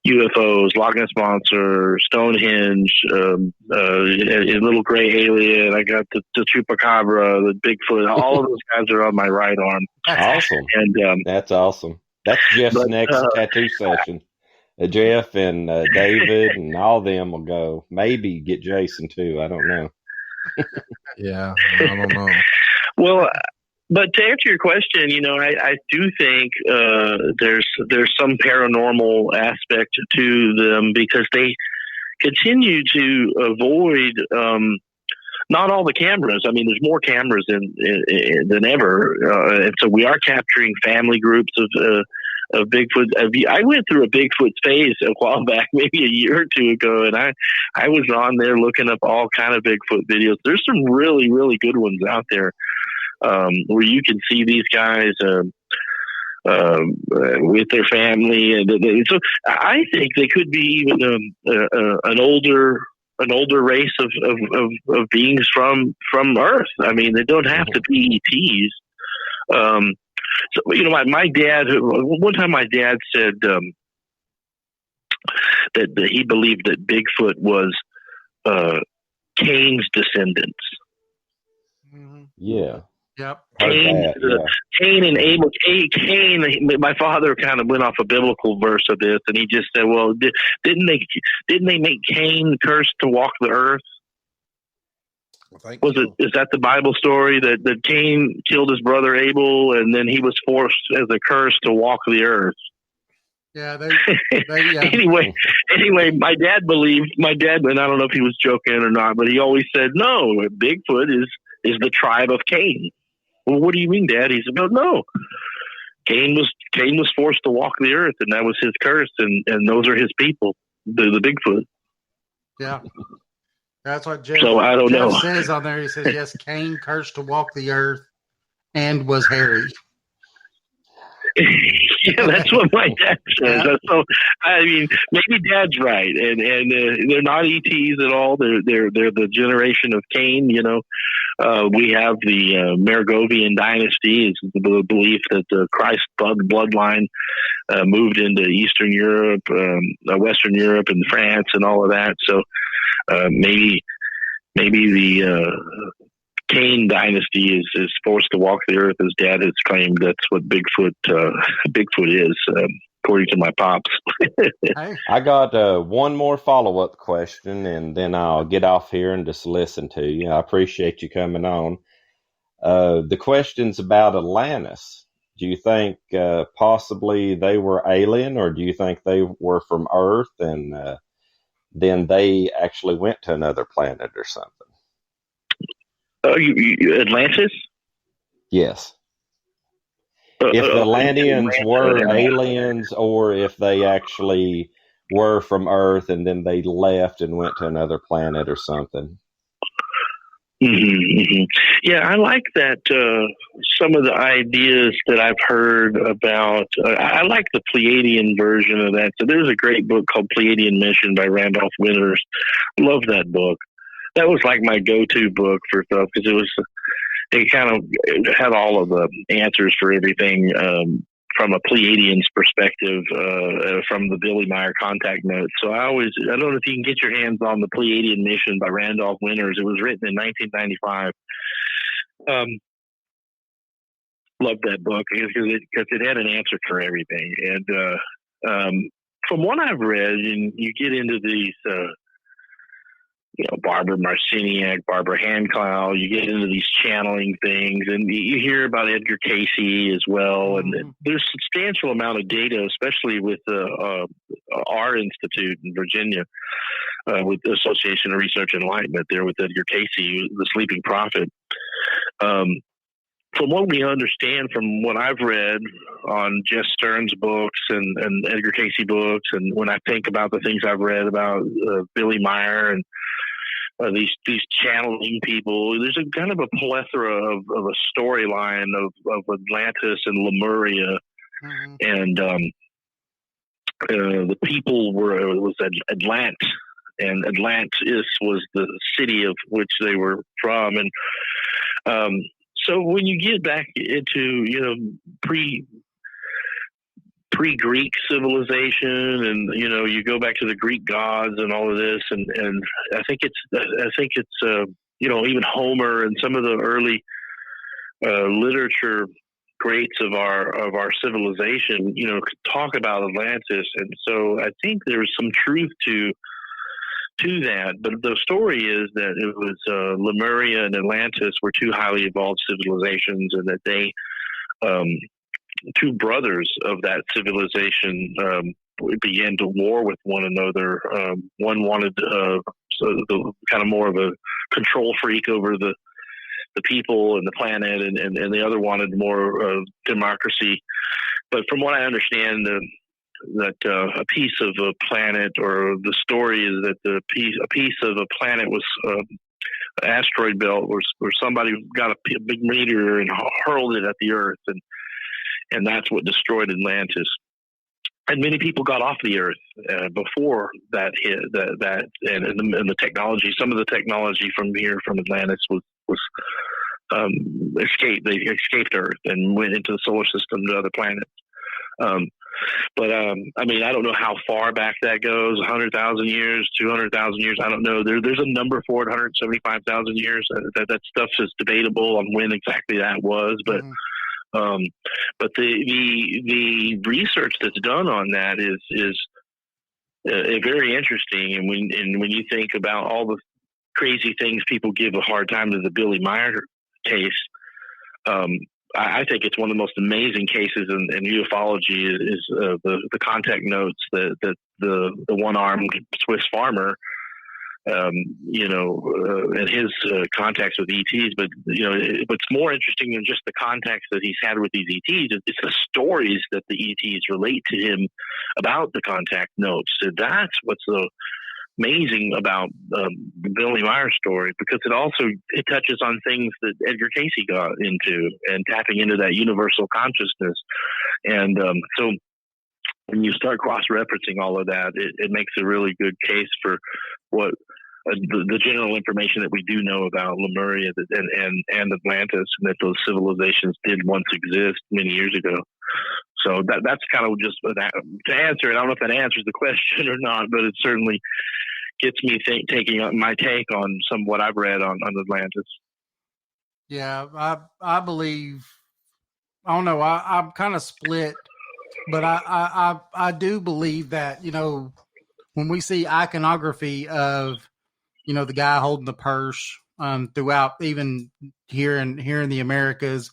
F: UFOs, Loch Ness Monster, Stonehenge, a little gray alien. I got the Chupacabra, the Bigfoot. All of those guys are on my right arm.
I: Awesome.
F: And
I: that's awesome. That's Jeff's next tattoo session. Jeff and David and all of them will go. Maybe get Jason too. I don't know.
A: Yeah, I don't know.
F: Well, but to answer your question, I do think there's some paranormal aspect to them, because they continue to avoid not all the cameras. I mean, there's more cameras than ever, and so we are capturing family groups of Bigfoot. I went through a Bigfoot phase a while back, maybe a year or two ago, and I was on there looking up all kind of Bigfoot videos. There's some really, really good ones out there where you can see these guys with their family, and so I think they could be even an older race of beings from Earth. I mean, they don't have to be ETs. So, my dad, one time my dad said that he believed that Bigfoot was Cain's descendants.
I: Yeah.
B: Yep.
F: Cain and Abel. Cain, my father kind of went off a biblical verse of this, and he just said, well, didn't they make Cain cursed to walk the earth? Is that the Bible story that Cain killed his brother Abel, and then he was forced as a curse to walk the earth?
B: Yeah.
F: Anyway, my dad, and I don't know if he was joking or not, but he always said, no, Bigfoot is the tribe of Cain. Well, what do you mean, Dad? He said, no. Cain was forced to walk the earth, and that was his curse, and those are his people, the Bigfoot.
B: Yeah. That's what Jeff,
F: so I don't know.
B: Says on there. He says, yes, Cain cursed to walk the earth and was hairy.
F: Yeah, that's what my dad says. Yeah. So, I mean, maybe Dad's right, and they're not ETs at all. They're the generation of Cain. We have the Merovingian dynasty. Is the belief that the Christ bloodline moved into Eastern Europe, Western Europe, and France, and all of that. So maybe the Cain dynasty is forced to walk the earth, as Dad has claimed. That's what Bigfoot is, according to my pops.
I: I got one more follow-up question, and then I'll get off here and just listen to you. I appreciate you coming on. The question's about Atlantis. Do you think possibly they were alien, or do you think they were from Earth, and then they actually went to another planet or something?
F: Atlantis?
I: Yes. If the Atlanteans were aliens, or if they actually were from Earth and then they left and went to another planet or something.
F: Mm-hmm. Yeah, I like that. Some of the ideas that I've heard about, I like the Pleiadian version of that. So there's a great book called Pleiadian Mission by Randolph Winters. Love that book. That was like my go-to book for stuff, because it kind of had all of the answers for everything from a Pleiadian's perspective, from the Billy Meyer contact notes. So I don't know if you can get your hands on the Pleiadian Mission by Randolph Winters. It was written in 1995. loved that book because it had an answer for everything. And from what I've read, and you get into these, Barbara Marciniak, Barbara Handclough, you get into these channeling things, and you hear about Edgar Cayce as well. And there's substantial amount of data, especially with our institute in Virginia, with the Association of Research Enlightenment there with Edgar Cayce, the Sleeping Prophet. From what we understand, from what I've read on Jess Stern's books and Edgar Cayce books, and when I think about the things I've read about Billy Meyer and these channeling people, there's a kind of a plethora of a storyline of Atlantis and Lemuria, and the people was Atlant, and Atlantis was the city of which they were from, and so when you get back into pre-Greek civilization, and you go back to the Greek gods and all of this, and I think it's even Homer and some of the early literature greats of our civilization talk about Atlantis, and so I think there's some truth to that. But the story is that it was Lemuria and Atlantis were two highly evolved civilizations, and that they two brothers of that civilization began to war with one another. One wanted kind of more of a control freak over the people and the planet, and the other wanted more democracy. But from what I understand, that a piece of a planet, or the story is that a piece of a planet was asteroid belt, where somebody got a big meteor and hurled it at the Earth, and that's what destroyed Atlantis. And many people got off the Earth before that hit. And the technology, some of the technology from Atlantis was escaped. They escaped Earth and went into the solar system to other planets. But I don't know how far back that goes, 100,000 years, 200,000 years. I don't know. There's a number for it, 175,000 years. That stuff is debatable on when exactly that was. But the research that's done on that is very interesting. And when you think about all the crazy things people give a hard time to the Billy Meyer case, I think it's one of the most amazing cases in ufology is the contact notes that the one-armed Swiss farmer, and his contacts with ETs. But what's more interesting than just the contacts that he's had with these ETs, it's the stories that the ETs relate to him about the contact notes. So that's what's so amazing about the Billy Meyer story, because it touches on things that Edgar Cayce got into, and tapping into that universal consciousness. And so when you start cross-referencing all of that, it makes a really good case for what the general information that we do know about Lemuria and Atlantis, and that those civilizations did once exist many years ago. So that's kind of just to answer it. I don't know if that answers the question or not, but it certainly gets me taking my take on some of what I've read on Atlantis.
B: Yeah, I believe. I don't know. I'm kind of split, but I do believe that when we see iconography of the guy holding the purse throughout, even here in the Americas,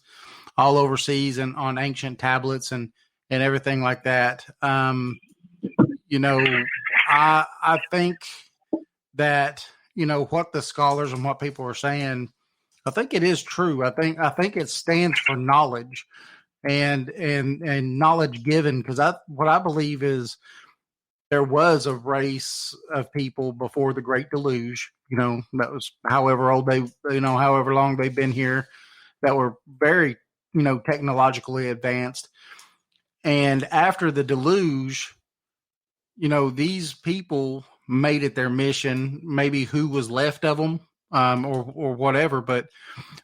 B: all overseas, and on ancient tablets and everything like that. I think that what the scholars and what people are saying, I think it is true. I think it stands for knowledge and knowledge given, because what I believe is there was a race of people before the Great Deluge. That was however old however long they've been here, that were very technologically advanced. And after the deluge, these people made it their mission, maybe who was left of them, or whatever, but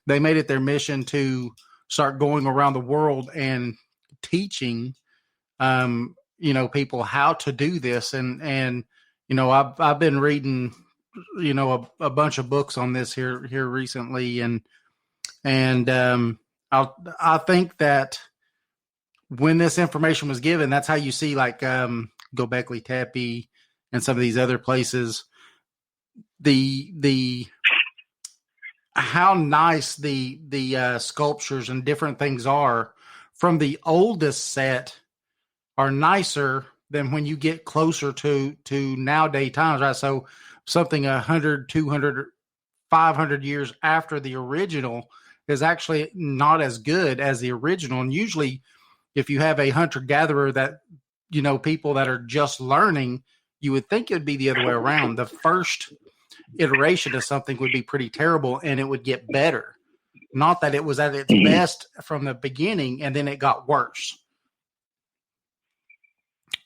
B: they made it their mission to start going around the world and teaching, people how to do this. And I've been reading, a bunch of books on this here recently. And I think that when this information was given, that's how you see like Göbekli Tepe and some of these other places. The how nice the sculptures and different things are from the oldest set are nicer than when you get closer to nowadays times, right? So something 100, 200, 500 years after the original is actually not as good as the original. And usually if you have a hunter-gatherer that, you know, people that are just learning, you would think it would be the other way around. The first iteration of something would be pretty terrible and it would get better. Not that it was at its best from the beginning and then it got worse.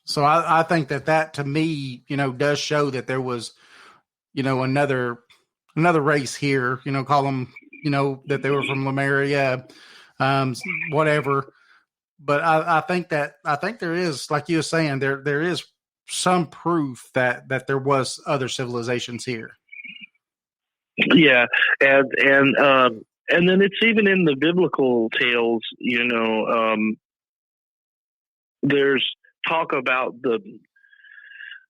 B: So I think that to me, you know, does show that there was, you know, another race here, you know, call them, you know, that they were from Lemuria, whatever. But I think there is, like you were saying, there is some proof that there was other civilizations here.
F: Yeah, and then it's even in the biblical tales, you know, there's talk about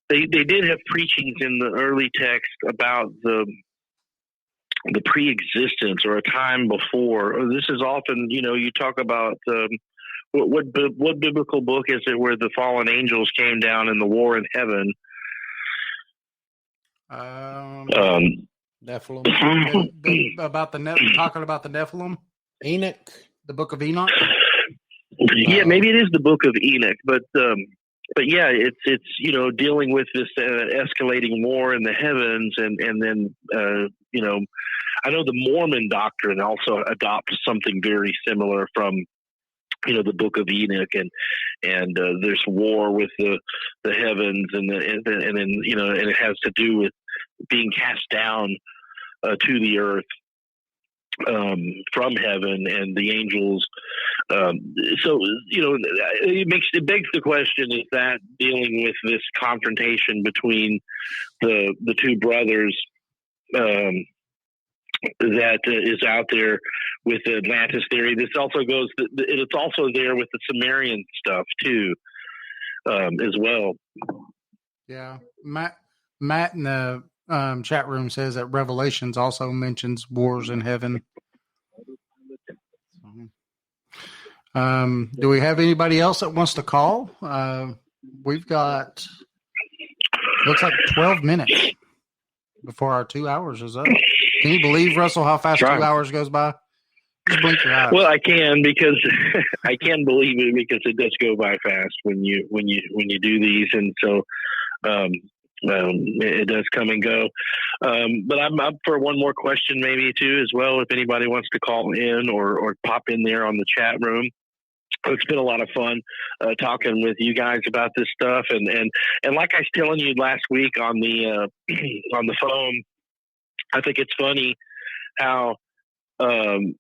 F: they did have preachings in the early text about the pre-existence or a time before. This is often, you know, you talk about what biblical book is it where the fallen angels came down in the war in heaven?
A: Nephilim.
B: Talking about the Nephilim?
A: Enoch.
B: The book of Enoch?
F: Yeah, maybe it is the book of Enoch, but yeah, it's you know, dealing with this escalating war in the heavens, and then you know, I know the Mormon doctrine also adopts something very similar from, you know, the book of Enoch, and there's war with the heavens, and then, you know, and it has to do with being cast down to the earth from heaven, and the angels. So, you know, it begs the question: is that dealing with this confrontation between the two brothers that is out there with the Atlantis theory? This also goes. It's also there with the Sumerian stuff too, as well.
B: Yeah, Matt in the chat room says that Revelations also mentions wars in heaven. Do we have anybody else that wants to call? We've got, looks like 12 minutes before our 2 hours is up. Can you believe, Russell, how fast 2 hours goes by? Just blink your eyes.
F: Well, I can, because I can believe it, because it does go by fast when you do these, and so it does come and go. But I'm up for one more question, maybe too, as well. If anybody wants to call in or pop in there on the chat room. It's been a lot of fun talking with you guys about this stuff, and like I was telling you last week on the on the phone, I think it's funny how I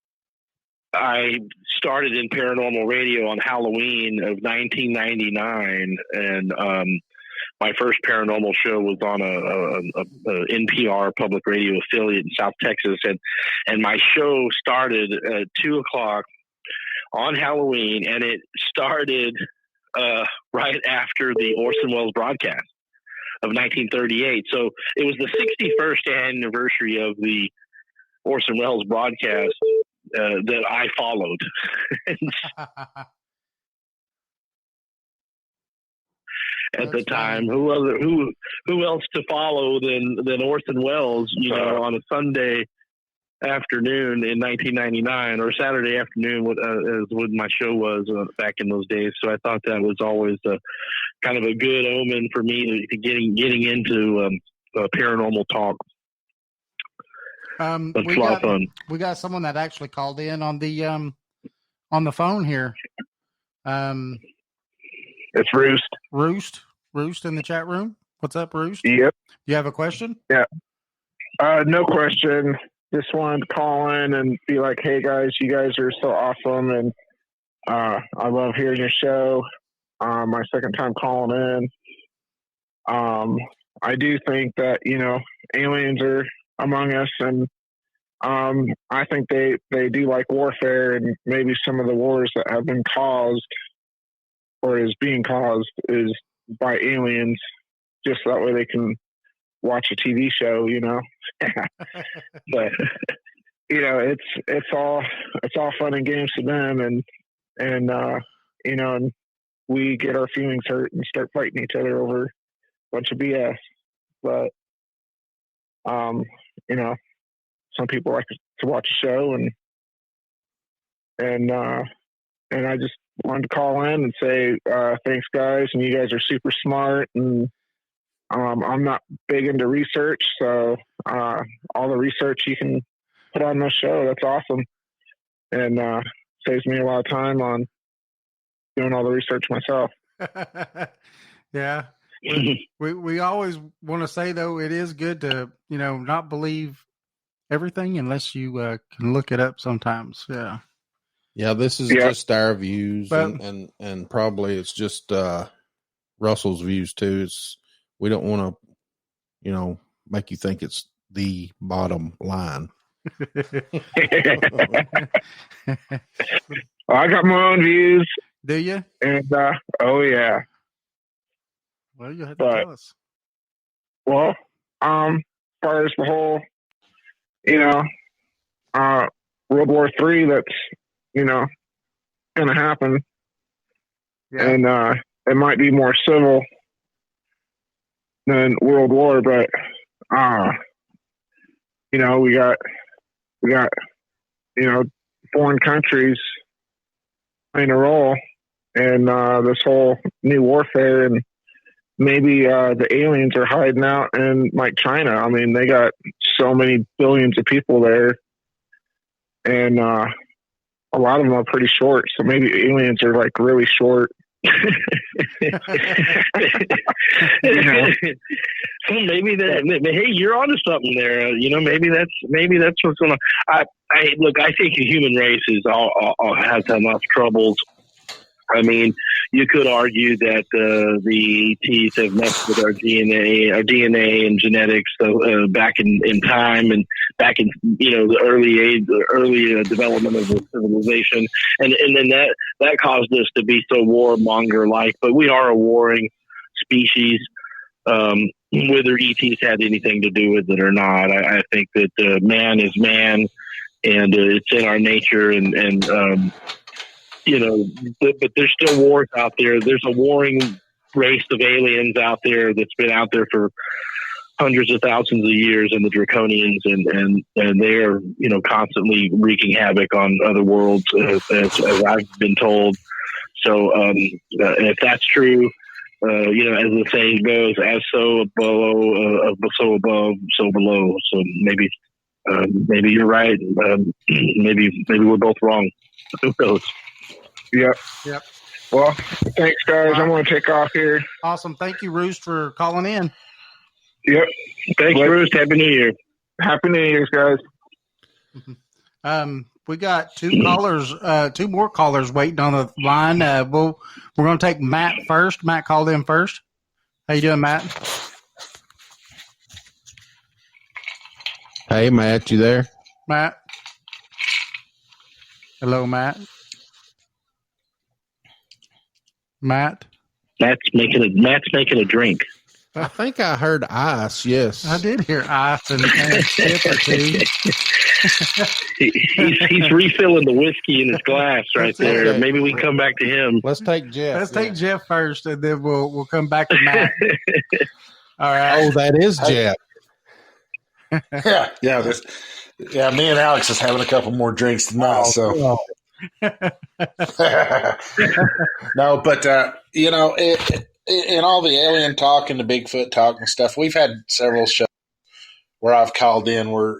F: started in paranormal radio on Halloween of 1999, and my first paranormal show was on a NPR public radio affiliate in South Texas, and my show started at 2:00 on Halloween, and it started right after the Orson Welles broadcast of 1938. So it was the 61st anniversary of the Orson Welles broadcast that I followed. At the time, who else to follow than Orson Welles? You know, on a Sunday afternoon in 1999, or Saturday afternoon, as what my show was back in those days. So I thought that was always kind of a good omen for me to getting into paranormal talk. It's a lot of fun.
B: We got someone that actually called in on the phone here.
J: It's Roost.
B: Roost in the chat room. What's up, Roost?
J: Yep.
B: You have a question?
J: Yeah. No question. Just wanted to call in and be like, hey guys, you guys are so awesome, and I love hearing your show. My second time calling in. I do think that, you know, aliens are among us, and I think they do like warfare, and maybe some of the wars that have been caused or is being caused is by aliens, just that way they can watch a TV show, But it's all fun and games to them, and and we get our feelings hurt and start fighting each other over a bunch of BS. But some people like to watch a show, and I just wanted to call in and say thanks, guys, and you guys are super smart, and I'm not big into research, so all the research you can put on this show, that's awesome, and saves me a lot of time on doing all the research myself.
B: Yeah. We always want to say, though, it is good to, not believe everything unless you can look it up sometimes. Yeah.
A: Yeah. This is just our views, and probably it's just Russell's views too. We don't want to, make you think it's the bottom line.
J: I got my own views.
B: Do you?
J: And oh yeah.
B: Well, you have to tell us.
J: Well, as far as the whole, World War III, that's gonna happen, and it might be more civil than World War, but we got foreign countries playing a role in this whole new warfare, and maybe the aliens are hiding out in like China. I mean, they got so many billions of people there, and a lot of them are pretty short. So maybe aliens are like really short.
F: So maybe hey, you're onto something there. Maybe that's what's going on. I think the human race is all has enough troubles. I mean, you could argue that the ETs have messed with our DNA and genetics. So back in time, and back in the early development of the civilization, and then that caused us to be so warmonger like. But we are a warring species. Whether ETs had anything to do with it or not, I think that man is man, and it's in our nature, and but there's still wars out there. There's a warring race of aliens out there that's been out there for hundreds of thousands of years, and the Draconians, and they're constantly wreaking havoc on other worlds, as I've been told. So if that's true, as the saying goes, as so below, so above, so below. So maybe you're right. Maybe we're both wrong. Who knows?
J: Yep. Well, thanks, guys. I'm going to take off here.
B: Awesome. Thank you, Roost, for calling in.
J: Yep.
F: Thanks, Roost. Happy New Year.
J: Happy New Year's, guys.
B: We got two more callers waiting on the line. We're going to take Matt first. Matt called in first. How you doing, Matt?
A: Hey, Matt, you there?
B: Matt? Hello, Matt? Matt's
F: making a drink.
A: I think I heard ice. Yes,
B: I did hear ice and a sip or two.
F: he's refilling the whiskey in his glass right there. Okay. Maybe we can come back to him.
A: Let's take Jeff.
B: Take Jeff first, and then we'll come back to Matt. All right.
A: Oh, that is Jeff.
G: Yeah. Me and Alex is having a couple more drinks tonight. No, but in all the alien talk and the Bigfoot talk and stuff, we've had several shows where I've called in where,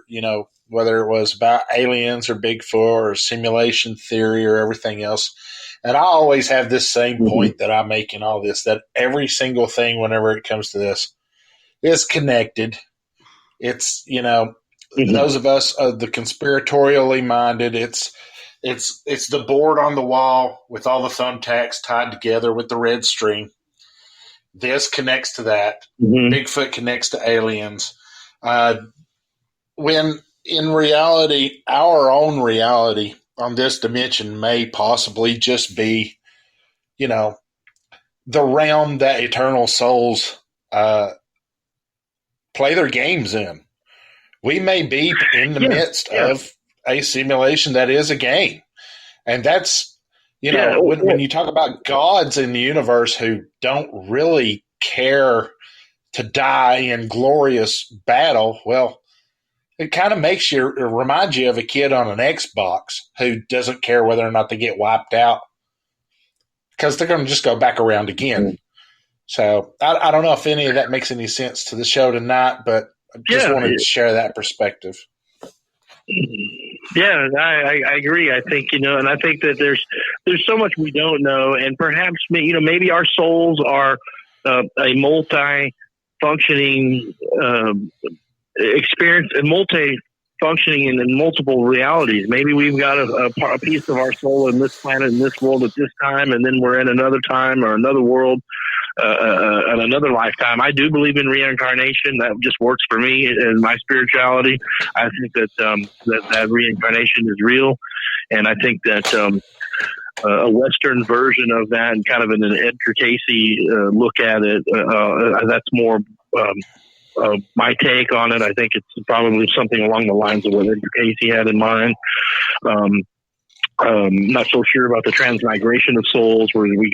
G: whether it was about aliens or Bigfoot or simulation theory or everything else. And I always have this same point that I make in all this, that every single thing, whenever it comes to this, is connected. It's, those of us, the conspiratorially minded, it's the board on the wall with all the thumbtacks tied together with the red string. This connects to that. Bigfoot connects to aliens. When in reality, our own reality on this dimension may possibly just be, the realm that eternal souls play their games in. We may be in the midst of a simulation that is a game. And that's, when you talk about gods in the universe who don't really care to die in glorious battle, well, it kind of reminds you of a kid on an Xbox who doesn't care whether or not they get wiped out because they're going to just go back around again. So I don't know if any of that makes any sense to the show tonight, but I just wanted to share that perspective.
F: Yeah, I agree. I think, and I think that there's so much we don't know, and perhaps, maybe our souls are a multi-functioning experience and multi-functioning in multiple realities. Maybe we've got a piece of our soul in this planet, in this world at this time, and then we're in another time or another world in another lifetime. I do believe in reincarnation. That just works for me in my spirituality. I think that reincarnation is real, and I think that a Western version of that, and kind of an Edgar Casey look at it, that's more my take on it. I think it's probably something along the lines of what Edgar Casey had in mind. Not so sure about the transmigration of souls where we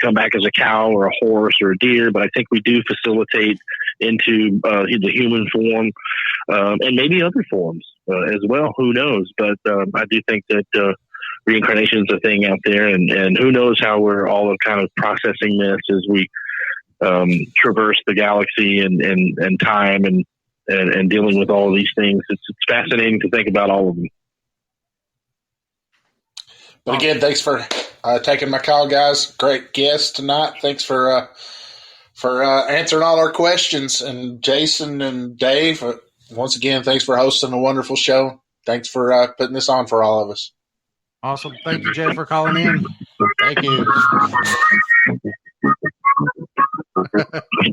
F: come back as a cow or a horse or a deer, but I think we do facilitate into the human form and maybe other forms as well. Who knows? But I do think that reincarnation is a thing out there, and who knows how we're all kind of processing this as we traverse the galaxy and time and dealing with all of these things. It's fascinating to think about all of them.
G: But again, thanks for taking my call, guys. Great guest tonight. Thanks for answering all our questions. And Jason and Dave, once again, thanks for hosting a wonderful show. Thanks for putting this on for all of us.
B: Awesome. Thank you, Jay, for calling in.
A: Thank you.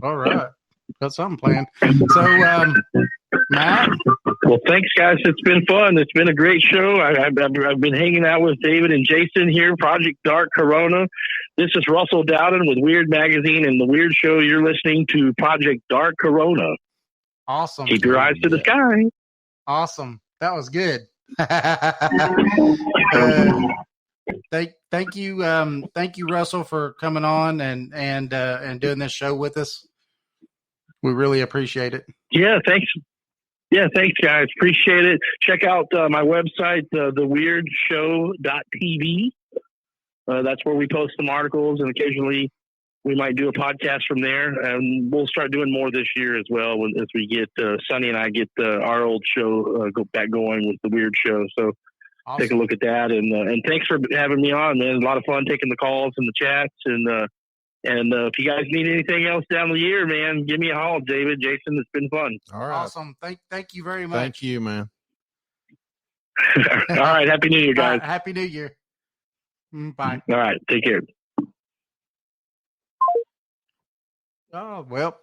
B: All right. Got something planned. So, Matt?
F: Well, thanks, guys. It's been fun. It's been a great show. I've been hanging out with David and Jason here, Project Dark Corona. This is Russell Dowden with Weird Magazine and The Weird Show. You're listening to Project Dark Corona.
B: Awesome.
F: Keep your eyes to the sky.
B: Awesome. That was good. Thank you, Russell, for coming on and doing this show with us. We really appreciate it.
F: Yeah, thanks. Yeah, thanks, guys. Appreciate it. Check out my website, theweirdshow.tv. That's where we post some articles, and occasionally we might do a podcast from there. And we'll start doing more this year as well as we get Sonny and I get our old show go back going with The Weird Show. So awesome. Take a look at that. And thanks for having me on, man. A lot of fun taking the calls and the chats. And if you guys need anything else down the year, man, give me a call, David, Jason. It's been fun.
A: All right.
B: Awesome. Thank you very much.
A: Thank you, man.
F: All right. Happy New Year, guys.
B: Right, Happy New Year. Bye.
F: All right. Take care.
B: Oh, well,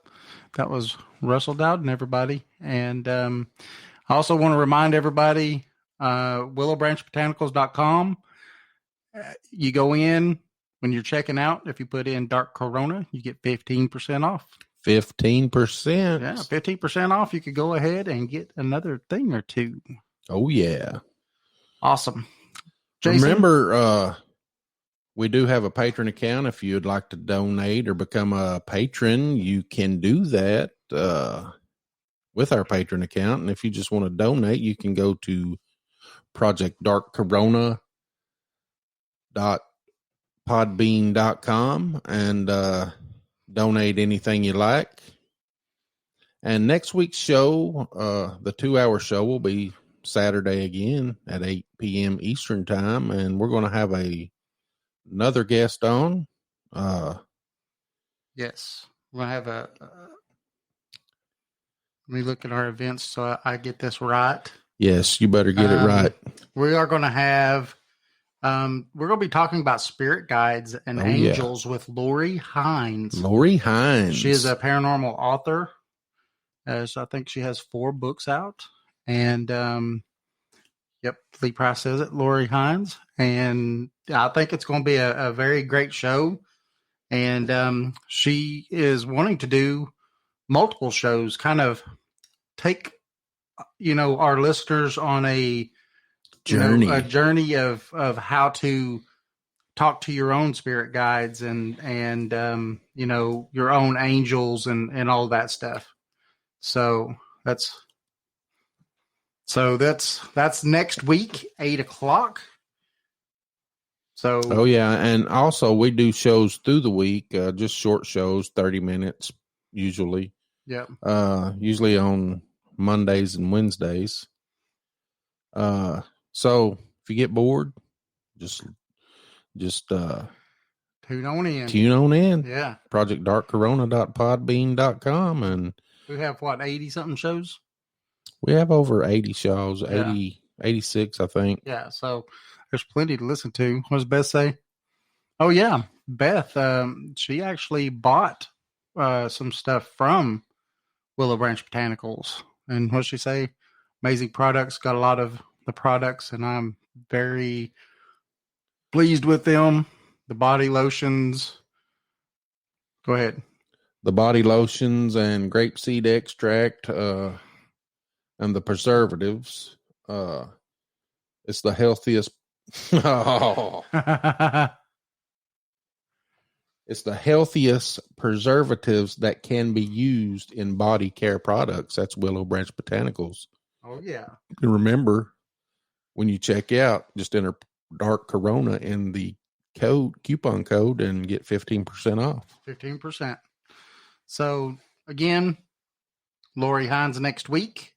B: that was Russell Dowden, everybody. And I also want to remind everybody, willowbranchbotanicals.com. You go in. When you're checking out, if you put in Dark Corona, you get 15% off.
A: 15%?
B: Yeah, 15% off. You could go ahead and get another thing or two.
A: Oh, yeah.
B: Awesome. Jason?
A: Remember, we do have a patron account. If you'd like to donate or become a patron, you can do that with our patron account. And if you just want to donate, you can go to projectdarkcorona.podbean.com and donate anything you like. And next week's show, the 2-hour show, will be Saturday again at 8 p.m. Eastern time, and we're going to have another guest on.
B: Yes, we're going to have let me look at our events so I get this right.
A: Yes, you better get it right.
B: We are going to have we're going to be talking about spirit guides and angels with Lori Hines.
A: Lori Hines.
B: She is a paranormal author. So I think she has 4 books out. And yep, Lee Price says it, Lori Hines. And I think it's going to be a very great show. And she is wanting to do multiple shows, kind of take, our listeners on a
A: Journey.
B: a journey of how to talk to your own spirit guides and your own angels and all that stuff. So that's next week, 8:00. So,
A: oh yeah. And also we do shows through the week, just short shows, 30 minutes usually.
B: yeah.
A: Usually on Mondays and Wednesdays. So if you get bored, just
B: Tune on in.
A: Yeah. ProjectDarkCorona.podbean.com. And
B: We have 80 something shows?
A: We have over 80 shows,
B: Yeah.
A: 86, I think.
B: Yeah. So there's plenty to listen to. What does Beth say? Oh yeah. Beth, she actually bought some stuff from Willow Branch Botanicals. And what did she say? Amazing products. Got a lot of the products, and I'm very pleased with them. The body lotions. Go ahead.
A: The body lotions and grapeseed extract and the preservatives. It's the healthiest. It's the healthiest preservatives that can be used in body care products. That's Willow Branch Botanicals.
B: Oh, yeah.
A: And remember, when you check out, just enter Dark Corona in the coupon code and get 15% off.
B: 15%. So, again, Lori Hines next week.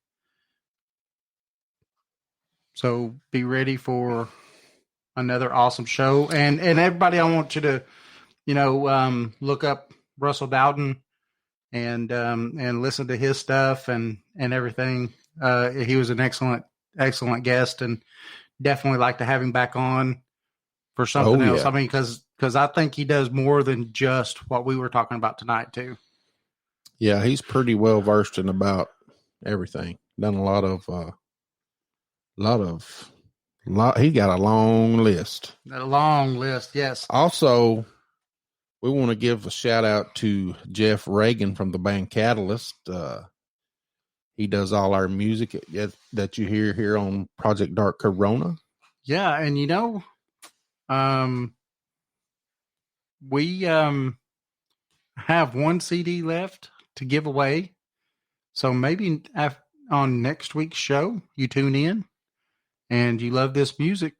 B: So, be ready for another awesome show. And everybody, I want you to, look up Russell Dowden and listen to his stuff and everything. He was an excellent guest, and definitely like to have him back on for something else. I mean, because I think he does more than just what we were talking about tonight too.
A: Yeah, he's pretty well versed in about everything. Done a lot. He got a long list.
B: A long list, yes.
A: Also, we want to give a shout out to Jeff Reagan from the band Catalyst. He does all our music that you hear here on Project Dark Corona.
B: Yeah, and we have one CD left to give away. So maybe on next week's show, you tune in and you love this music.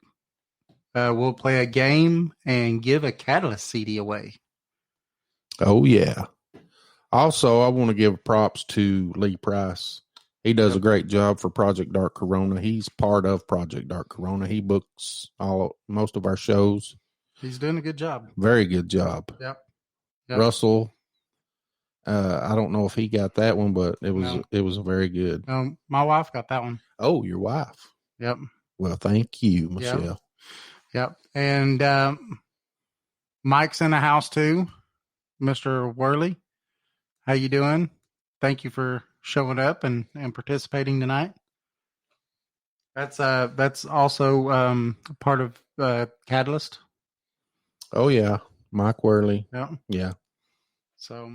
B: We'll play a game and give a Catalyst CD away.
A: Oh, yeah. Also, I want to give props to Lee Price. He does a great job for Project Dark Corona. He's part of Project Dark Corona. He books most of our shows.
B: He's doing a good job.
A: Very good job.
B: Yep.
A: Russell, I don't know if he got that one, but it was very good.
B: My wife got that one.
A: Oh, your wife.
B: Yep.
A: Well, thank you, Michelle.
B: Yep. And Mike's in the house too. Mr. Worley, how you doing? Thank you for showing up and participating tonight. That's also part of Catalyst.
A: Oh yeah, Mike Worley.
B: Yeah.
A: Yeah.
B: So,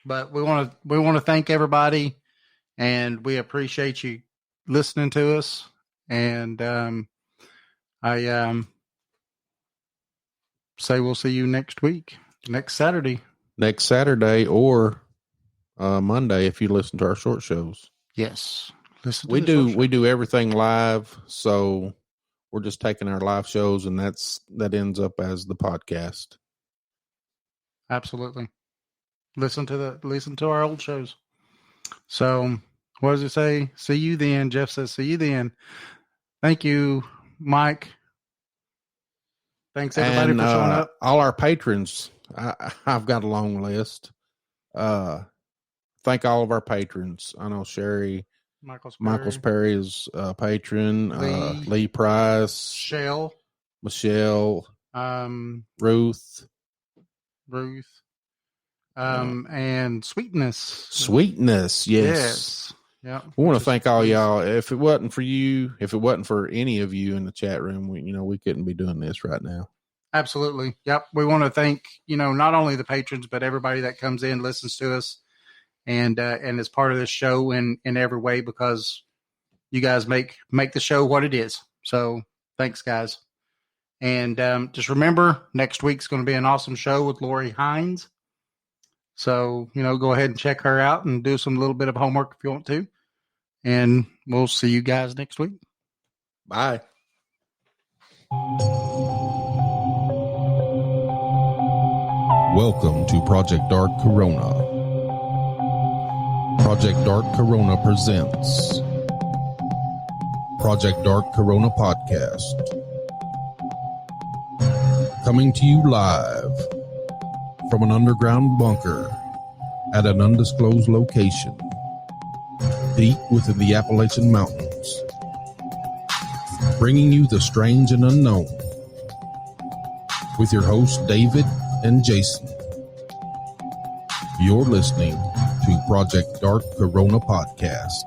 B: but we want to thank everybody, and we appreciate you listening to us. And I say we'll see you next week, next Saturday
A: or Monday if you listen to our short shows.
B: Yes,
A: we do everything live, so we're just taking our live shows, and that ends up as the podcast.
B: Absolutely. Listen to our old shows. So what does it say? See you then. Jeff says, see you then. Thank you, Mike. Thanks everybody for showing up.
A: All our patrons. I've got a long list. Thank all of our patrons. I know Sherry, Michaels Perry is a patron. Lee Price, Michelle, Ruth, and
B: and Sweetness.
A: Yes.
B: Yeah.
A: We want to thank all y'all. If it wasn't for you, if it wasn't for any of you in the chat room, we couldn't be doing this right now.
B: Absolutely. Yep. We want to thank, not only the patrons, but everybody that comes in, listens to us, and is part of this show in every way, because you guys make the show what it is. So thanks, guys. And just remember, next week's going to be an awesome show with Lori Hines. So, go ahead and check her out and do some little bit of homework if you want to. And we'll see you guys next week.
A: Bye. Welcome to Project Dark Corona. Project Dark Corona presents Project Dark Corona Podcast. Coming to you live from an underground bunker at an undisclosed location deep within the Appalachian Mountains, bringing you the strange and unknown with your hosts David and Jason. You're listening to Project Dark Corona Podcast.